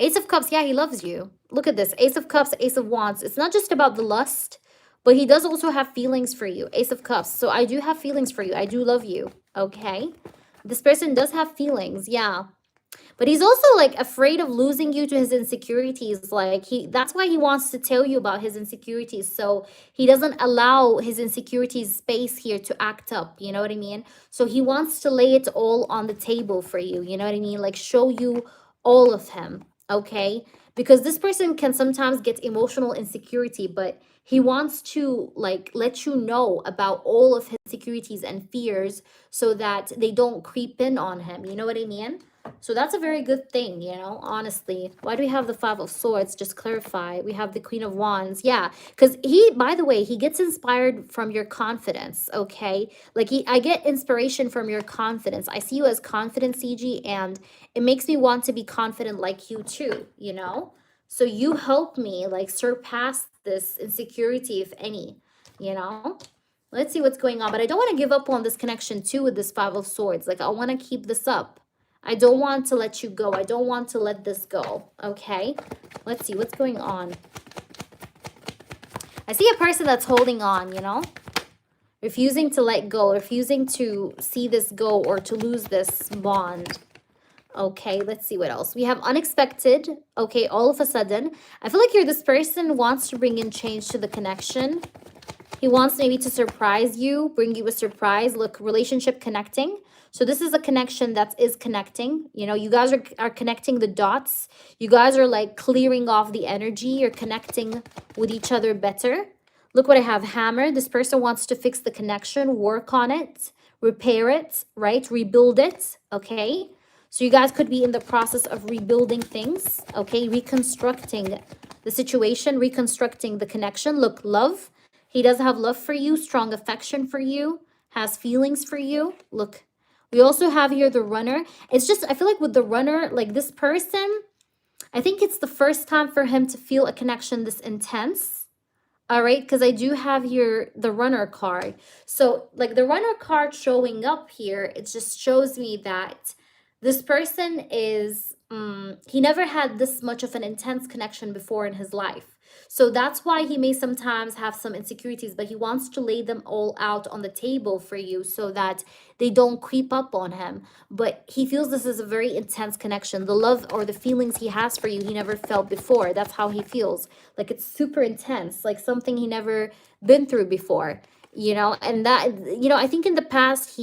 Speaker 1: Ace of Cups. Yeah, he loves you. Look at this. Ace of Cups, Ace of Wands. It's not just about the lust, but he does also have feelings for you. Ace of Cups. So I do have feelings for you. I do love you. Okay. This person does have feelings. Yeah. But he's also like afraid of losing you to his insecurities. Like, that's why he wants to tell you about his insecurities. So he doesn't allow his insecurities space here to act up. You know what I mean? So he wants to lay it all on the table for you. You know what I mean? Like, show you all of him. Okay. Because this person can sometimes get emotional insecurity, but he wants to like let you know about all of his insecurities and fears so that they don't creep in on him. You know what I mean? So that's a very good thing, honestly. Why do we have the Five of Swords? Just clarify. We have the Queen of Wands. Yeah, because by the way, he gets inspired from your confidence, okay? Like, I get inspiration from your confidence. I see you as confident, CG, and it makes me want to be confident like you too, So you help me, like, surpass this insecurity, if any, Let's see what's going on. But I don't want to give up on this connection too with this Five of Swords. Like, I want to keep this up. I don't want to let you go. I don't want to let this go. Okay. Let's see what's going on. I see a person that's holding on, refusing to let go, refusing to see this go or to lose this bond. Okay, let's see what else. We have unexpected. Okay, all of a sudden. I feel like this person wants to bring in change to the connection. He wants maybe to surprise you, bring you a surprise. Look, relationship connecting. So this is a connection that is connecting. You guys are connecting the dots. You guys are like clearing off the energy. You're connecting with each other better. Look what I have. Hammer. This person wants to fix the connection, work on it, repair it, right? Rebuild it. Okay. So you guys could be in the process of rebuilding things. Okay. Reconstructing the situation, reconstructing the connection. Look, love. He does have love for you, strong affection for you, has feelings for you. Look. We also have here the Runner. It's just, I feel like with the Runner, like this person, I think it's the first time for him to feel a connection this intense. All right, because I do have here the runner card. So, like the runner card showing up here, it just shows me that this person is, he never had this much of an intense connection before in his life. So that's why he may sometimes have some insecurities, but he wants to lay them all out on the table for you so that they don't creep up on him. But he feels this is a very intense connection. The love or the feelings he has for you, he never felt before. That's how he feels. Like it's super intense, like something he never been through before, you know? And that, you know, I think in the past,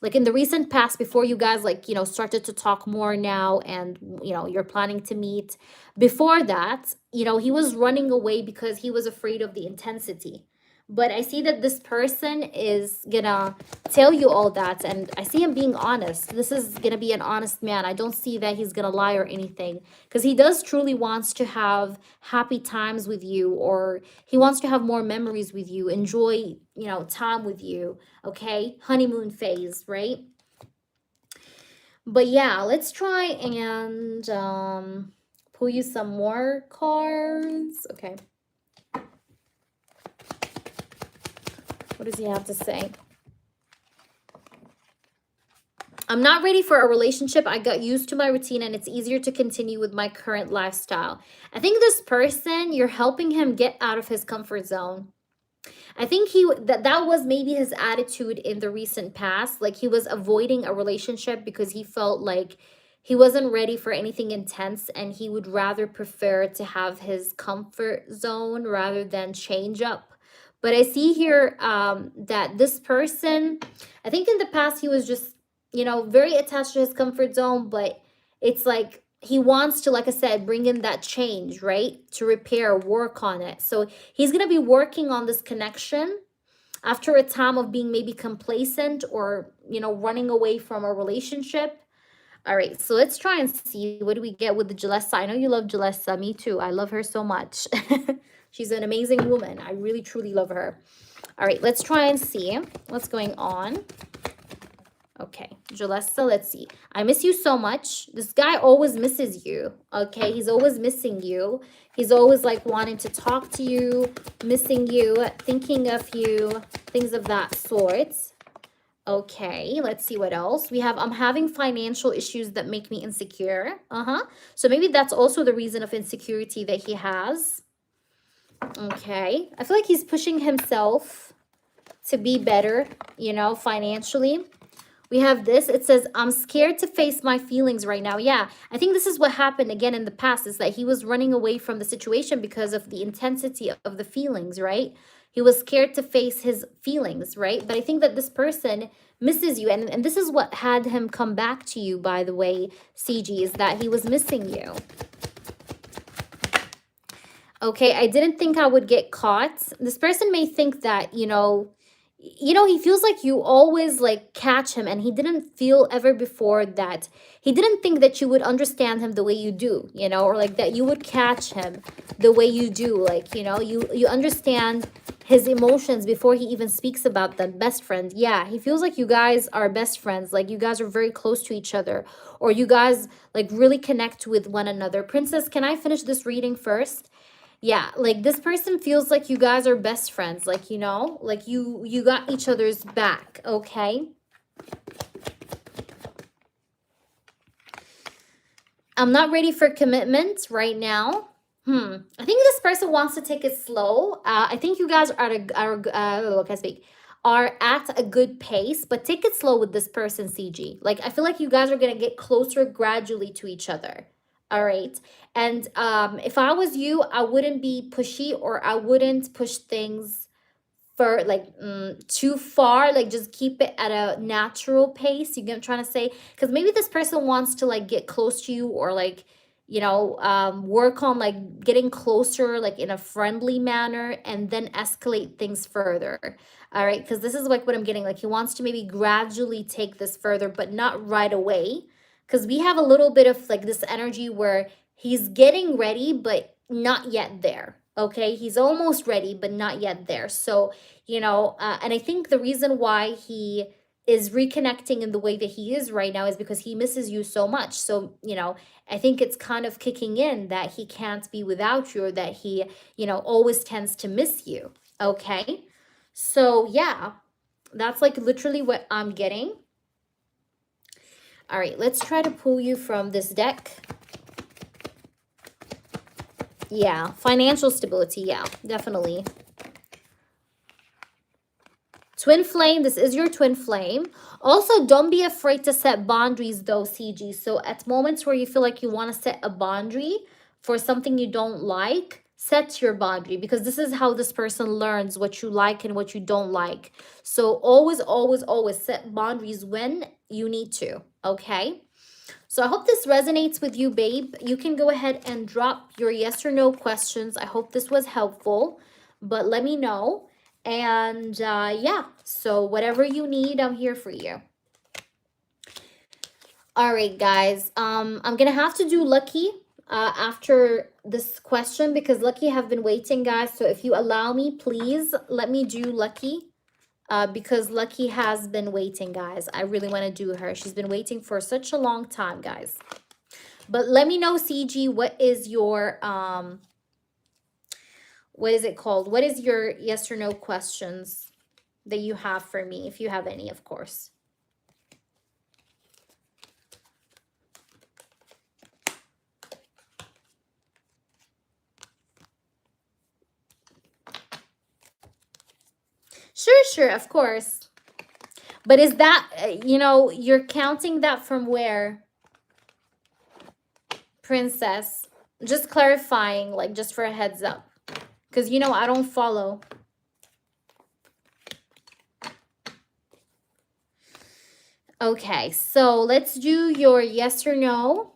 Speaker 1: like in the recent past, before you guys like, you know, started to talk more now and, you know, you're planning to meet, before that, you know, he was running away because he was afraid of the intensity. But I see that this person is gonna tell you all that, and I see him being honest. This is gonna be an honest man. I don't see that he's gonna lie or anything, because he does truly wants to have happy times with you, or he wants to have more memories with you, enjoy, you know, time with you. Okay, honeymoon phase, right? But yeah, let's try and pull you some more cards. Okay, what does he have to say? I'm not ready for a relationship. I got used to my routine and it's easier to continue with my current lifestyle. I think this person, you're helping him get out of his comfort zone. I think that was maybe his attitude in the recent past. Like he was avoiding a relationship because he felt like he wasn't ready for anything intense and he would rather prefer to have his comfort zone rather than change up. But I see here that this person, I think in the past he was just, you know, very attached to his comfort zone, but it's like he wants to, like I said, bring in that change, right? To repair, work on it. So he's going to be working on this connection after a time of being maybe complacent or, you know, running away from a relationship. All right, so let's try and see what do we get with the Jalessa. I know you love Jalessa. Me too. I love her so much. She's an amazing woman. I really, truly love her. All right, let's try and see what's going on. Okay, Jalessa, let's see. I miss you so much. This guy always misses you, okay? He's always missing you. He's always like wanting to talk to you, missing you, thinking of you, things of that sort. Okay, let's see what else. We have, I'm having financial issues that make me insecure. So maybe that's also the reason of insecurity that he has. Okay, I feel like he's pushing himself to be better, you know, financially. We have this. It says, I'm scared to face my feelings right now. Yeah, I think this is what happened again in the past, is that he was running away from the situation because of the intensity of the feelings, right? He was scared to face his feelings, right? But I think that this person misses you. And this is what had him come back to you, by the way, CG, is that he was missing you. Okay, I didn't think I would get caught. This person may think that, you know, he feels like you always like catch him, and he didn't feel ever before that. He didn't think that you would understand him the way you do, you know, or like that you would catch him the way you do. Like, you know, you understand his emotions before he even speaks about them. Best friend. Yeah, he feels like you guys are best friends. Like you guys are very close to each other, or you guys like really connect with one another. Princess, can I finish this reading first? Yeah, like this person feels like you guys are best friends, like, you know, like you got each other's back, okay? I'm not ready for commitment right now. I think this person wants to take it slow. I think you guys are at a good pace, but take it slow with this person, CG. Like, I feel like you guys are going to get closer gradually to each other. All right. And if I was you, I wouldn't be pushy, or I wouldn't push things for like too far. Like just keep it at a natural pace. You get what I'm trying to say? Because maybe this person wants to like get close to you, or like, you know, work on like getting closer, like in a friendly manner, and then escalate things further. All right. Because this is like what I'm getting. Like he wants to maybe gradually take this further, but not right away. Because we have a little bit of like this energy where he's getting ready, but not yet there. Okay, he's almost ready, but not yet there. So, you know, and I think the reason why he is reconnecting in the way that he is right now is because he misses you so much. So, I think it's kind of kicking in that he can't be without you, or that he, always tends to miss you. Okay. So, yeah, that's like literally what I'm getting. All right, let's try to pull you from this deck. Yeah, financial stability. Yeah, definitely. Twin flame, this is your twin flame. Also, don't be afraid to set boundaries though, CG. So at moments where you feel like you want to set a boundary for something you don't like, set your boundary, because this is how this person learns what you like and what you don't like. So always, always, always set boundaries when you need to, okay? So I hope this resonates with you, babe. You can go ahead and drop your yes or no questions. I hope this was helpful, but let me know. And yeah, so whatever you need, I'm here for you. All right, guys. I'm gonna have to do Lucky after this question, because Lucky have been waiting, guys. So if you allow me, please let me do Lucky. Because Lucky has been waiting, guys. I really want to do her. She's been waiting for such a long time, guys. But let me know, CG, what is your what is it called? What is your yes or no questions that you have for me, if you have any, of course. Sure, of course. But is that, you're counting that from where, Princess? Just clarifying, like, just for a heads up. Because, I don't follow. Okay, so let's do your yes or no.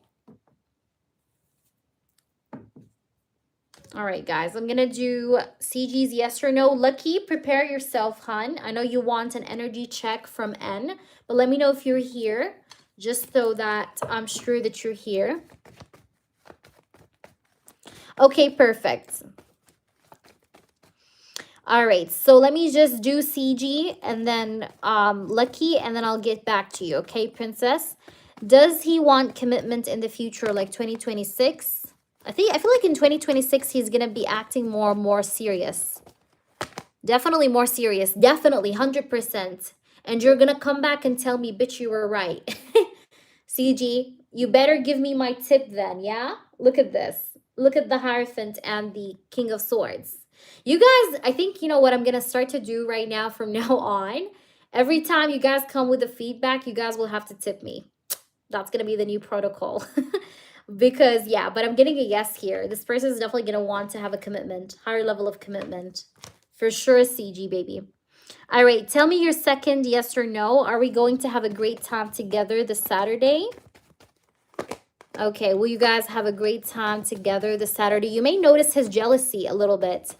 Speaker 1: All right, guys, I'm going to do CG's yes or no. Lucky, prepare yourself, hun. I know you want an energy check from N, but let me know if you're here, just so that I'm sure that you're here. Okay, perfect. All right, so let me just do CG and then Lucky, and then I'll get back to you, okay, Princess? Does he want commitment in the future, like 2026? I feel like in 2026 he's gonna be acting more serious. Definitely more serious. Definitely 100%. And you're gonna come back and tell me, bitch, you were right. CG, you better give me my tip then, yeah? Look at this. Look at the Hierophant and the King of Swords. You guys, I think you know what I'm gonna start to do right now from now on. Every time you guys come with a feedback, you guys will have to tip me. That's gonna be the new protocol. Because yeah, but I'm getting a yes here. This person is definitely gonna want to have a commitment, higher level of commitment. For sure, CG baby. All right, tell me your second yes or no. Are we going to have a great time together this Saturday? Okay, will you guys have a great time together this Saturday? You may notice his jealousy a little bit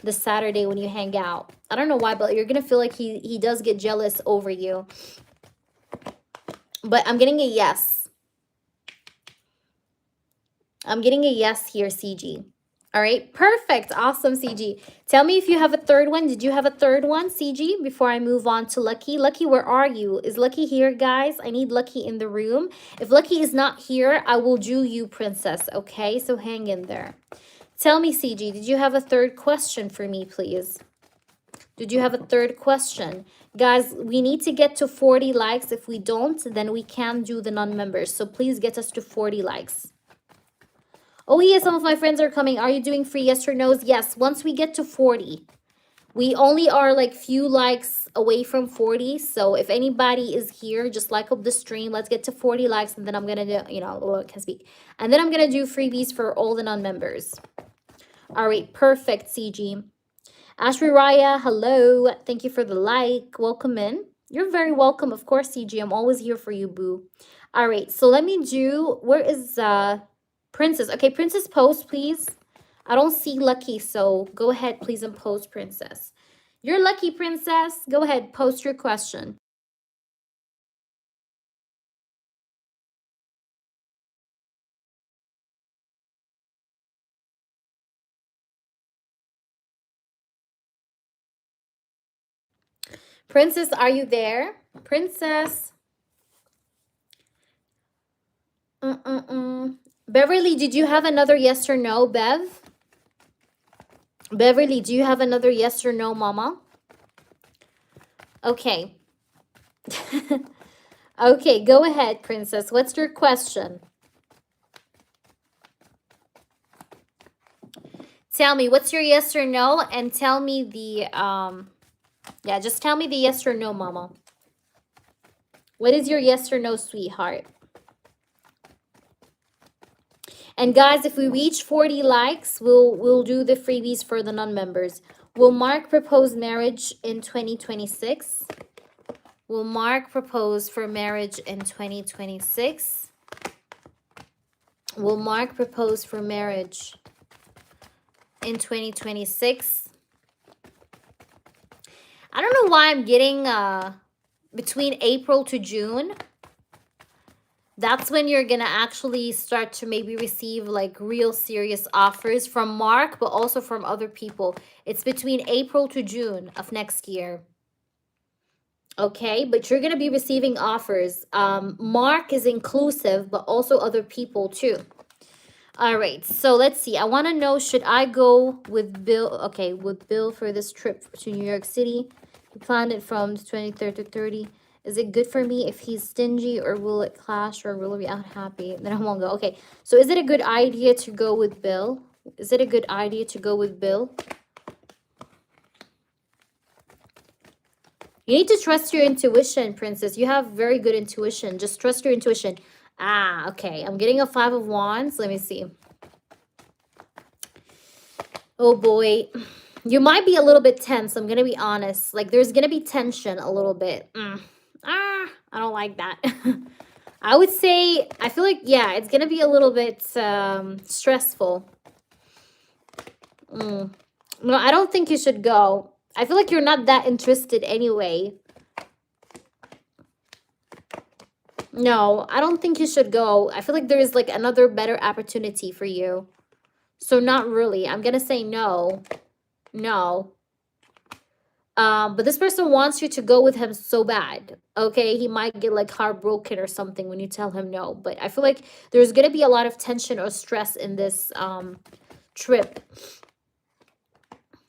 Speaker 1: this Saturday when you hang out. I don't know why, but you're going to feel like he does get jealous over you. But I'm getting a yes. I'm getting a yes here, CG. All right, perfect. Awesome, CG. Tell me if you have a third one. Did you have a third one, CG, before I move on to Lucky? Lucky, where are you? Is Lucky here, guys? I need Lucky in the room. If Lucky is not here, I will do you, Princess, okay? So hang in there. Tell me, CG, did you have a third question for me, please? Did you have a third question? Guys, we need to get to 40 likes. If we don't, then we can do the non-members. So please get us to 40 likes. Oh, yeah, some of my friends are coming. Are you doing free yes or no's? Yes, once we get to 40. We only are like few likes away from 40. So if anybody is here, just like up the stream. Let's get to 40 likes. And then I'm going to do, I can speak. And then I'm going to do freebies for all the non-members. All right, perfect, CG. Ashri Raya, hello. Thank you for the like. Welcome in. You're very welcome. Of course, CG. I'm always here for you, boo. All right, so let me do, where is Princess? Okay, Princess, post, please. I don't see Lucky, so go ahead, please, and post, Princess. You're Lucky, Princess. Go ahead, post your question. Princess, are you there? Princess. Beverly, did you have another yes or no, Bev? Beverly, do you have another yes or no, mama? Okay. Okay, go ahead, Princess. What's your question? Tell me, what's your yes or no? And tell me the, yeah, just tell me the yes or no, mama. What is your yes or no, sweetheart? And guys, if we reach 40 likes, we'll do the freebies for the non-members. Will Mark propose marriage in 2026? Will Mark propose for marriage in 2026? Will Mark propose for marriage in 2026? I don't know why I'm getting between April to June. That's when you're gonna actually start to maybe receive like real serious offers from Mark, but also from other people. It's between April to June of next year. Okay, but you're gonna be receiving offers. Mark is inclusive, but also other people too. All right, so let's see. I want to know, should I go with Bill? Okay, with Bill for this trip to New York City. He planned it from 23rd to 30. Is it good for me if he's stingy, or will it clash, or will we be unhappy? Then I won't go. Okay, so is it a good idea to go with Bill? Is it a good idea to go with Bill? You need to trust your intuition, Princess. You have very good intuition. Just trust your intuition. Ah, okay. I'm getting a 5 of Wands. Let me see. Oh, boy. You might be a little bit tense. I'm going to be honest. Like, there's going to be tension a little bit. I don't like that. I would say, I feel like, yeah, it's going to be a little bit stressful. No, I don't think you should go. I feel like you're not that interested anyway. No, I don't think you should go. I feel like there is like another better opportunity for you. So not really. I'm going to say no. No. But this person wants you to go with him so bad. Okay, he might get like heartbroken or something when you tell him no. But I feel like there's going to be a lot of tension or stress in this trip.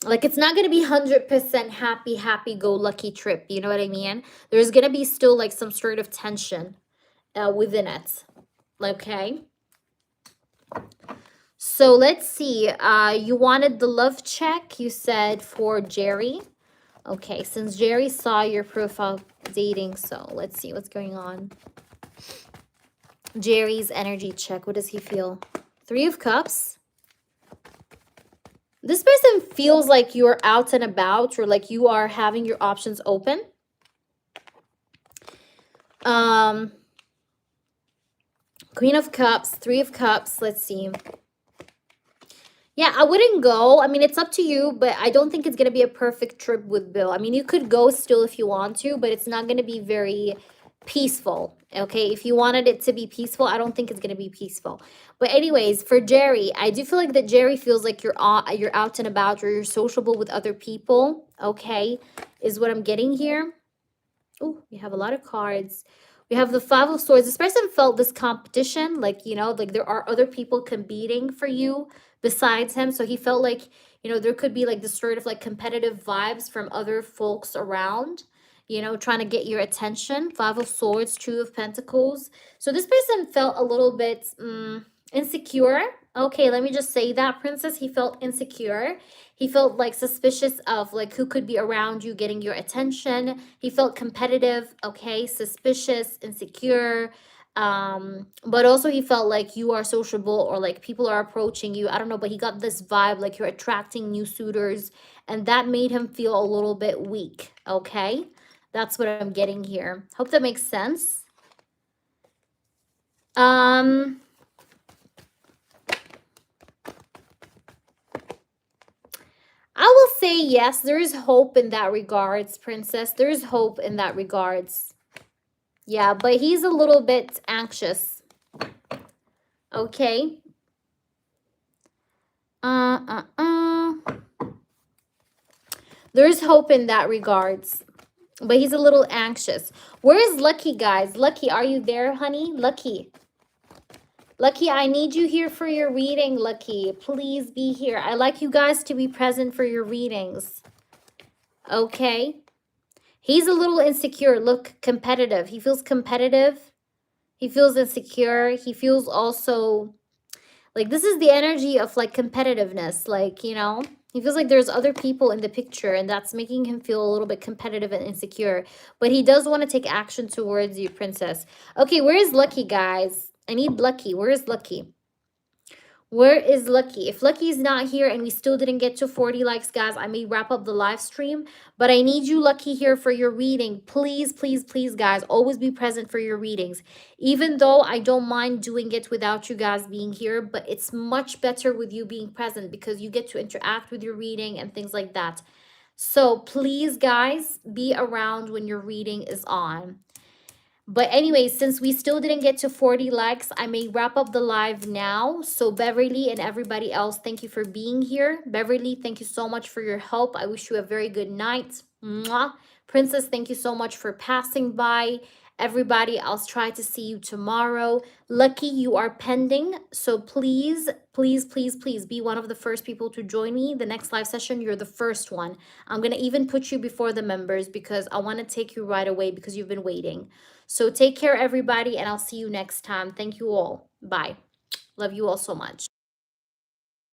Speaker 1: Like, it's not going to be 100% happy-go-lucky trip. You know what I mean? There's going to be still, like, some sort of tension within it. Okay? So, let's see. You wanted the love check, you said, for Jerry. Okay, since Jerry saw your profile dating, so let's see what's going on. Jerry's energy check. What does he feel? 3 of Cups. This person feels like you're out and about, or like you are having your options open. Queen of Cups, 3 of Cups. Let's see. Yeah, I wouldn't go. I mean, it's up to you, but I don't think it's going to be a perfect trip with Bill. I mean, you could go still if you want to, but it's not going to be very peaceful. Okay, if you wanted it to be peaceful, I don't think it's going to be peaceful. But anyways, for Jerry, I do feel like that Jerry feels like you're out and about, or you're sociable with other people. Okay, is what I'm getting here. Oh, we have a lot of cards. We have the 5 of Swords. This person felt this competition, like, you know, like there are other people competing for you besides him. So he felt like, you know, there could be like this sort of like competitive vibes from other folks around, you know, trying to get your attention. 5 of Swords, 2 of Pentacles. So this person felt a little bit insecure. Okay, let me just say that, Princess. He felt insecure. He felt like suspicious of like who could be around you getting your attention. He felt competitive, okay, suspicious, insecure. But also he felt like you are sociable, or like people are approaching you. I don't know, but he got this vibe like you're attracting new suitors, and that made him feel a little bit weak, okay? That's what I'm getting here. Hope that makes sense. I will say yes, there is hope in that regards, Princess. There is hope in that regards. Yeah, but he's a little bit anxious. Okay. There's hope in that regards. but he's a little anxious. Where is Lucky, guys? Lucky, are you there, honey? Lucky. Lucky, I need you here for your reading, Lucky. Please be here. I like you guys to be present for your readings. Okay. He's a little insecure. Look, competitive. He feels competitive. He feels insecure. He feels also like this is the energy of like competitiveness. Like, you know, he feels like there's other people in the picture and that's making him feel a little bit competitive and insecure. But he does want to take action towards you, princess. Okay, where is Lucky, guys? I need Lucky. Where is Lucky? Where is Lucky? If Lucky is not here and we still didn't get to 40 likes, guys, I may wrap up the live stream. But I need you, Lucky, here for your reading. Please, please, please, guys, always be present for your readings. Even though I don't mind doing it without you guys being here, but it's much better with you being present because you get to interact with your reading and things like that. So please, guys, be around when your reading is on. But anyway, since we still didn't get to 40 likes, I may wrap up the live now. So Beverly and everybody else, thank you for being here. Beverly, thank you so much for your help. I wish you a very good night. Mwah. Princess, thank you so much for passing by. Everybody else, try to see you tomorrow. Lucky, you are pending. So please, please, please, please be one of the first people to join me. The next live session, you're the first one. I'm going to even put you before the members because I want to take you right away because you've been waiting. So take care, everybody, and I'll see you next time. Thank you all. Bye. Love you all so much.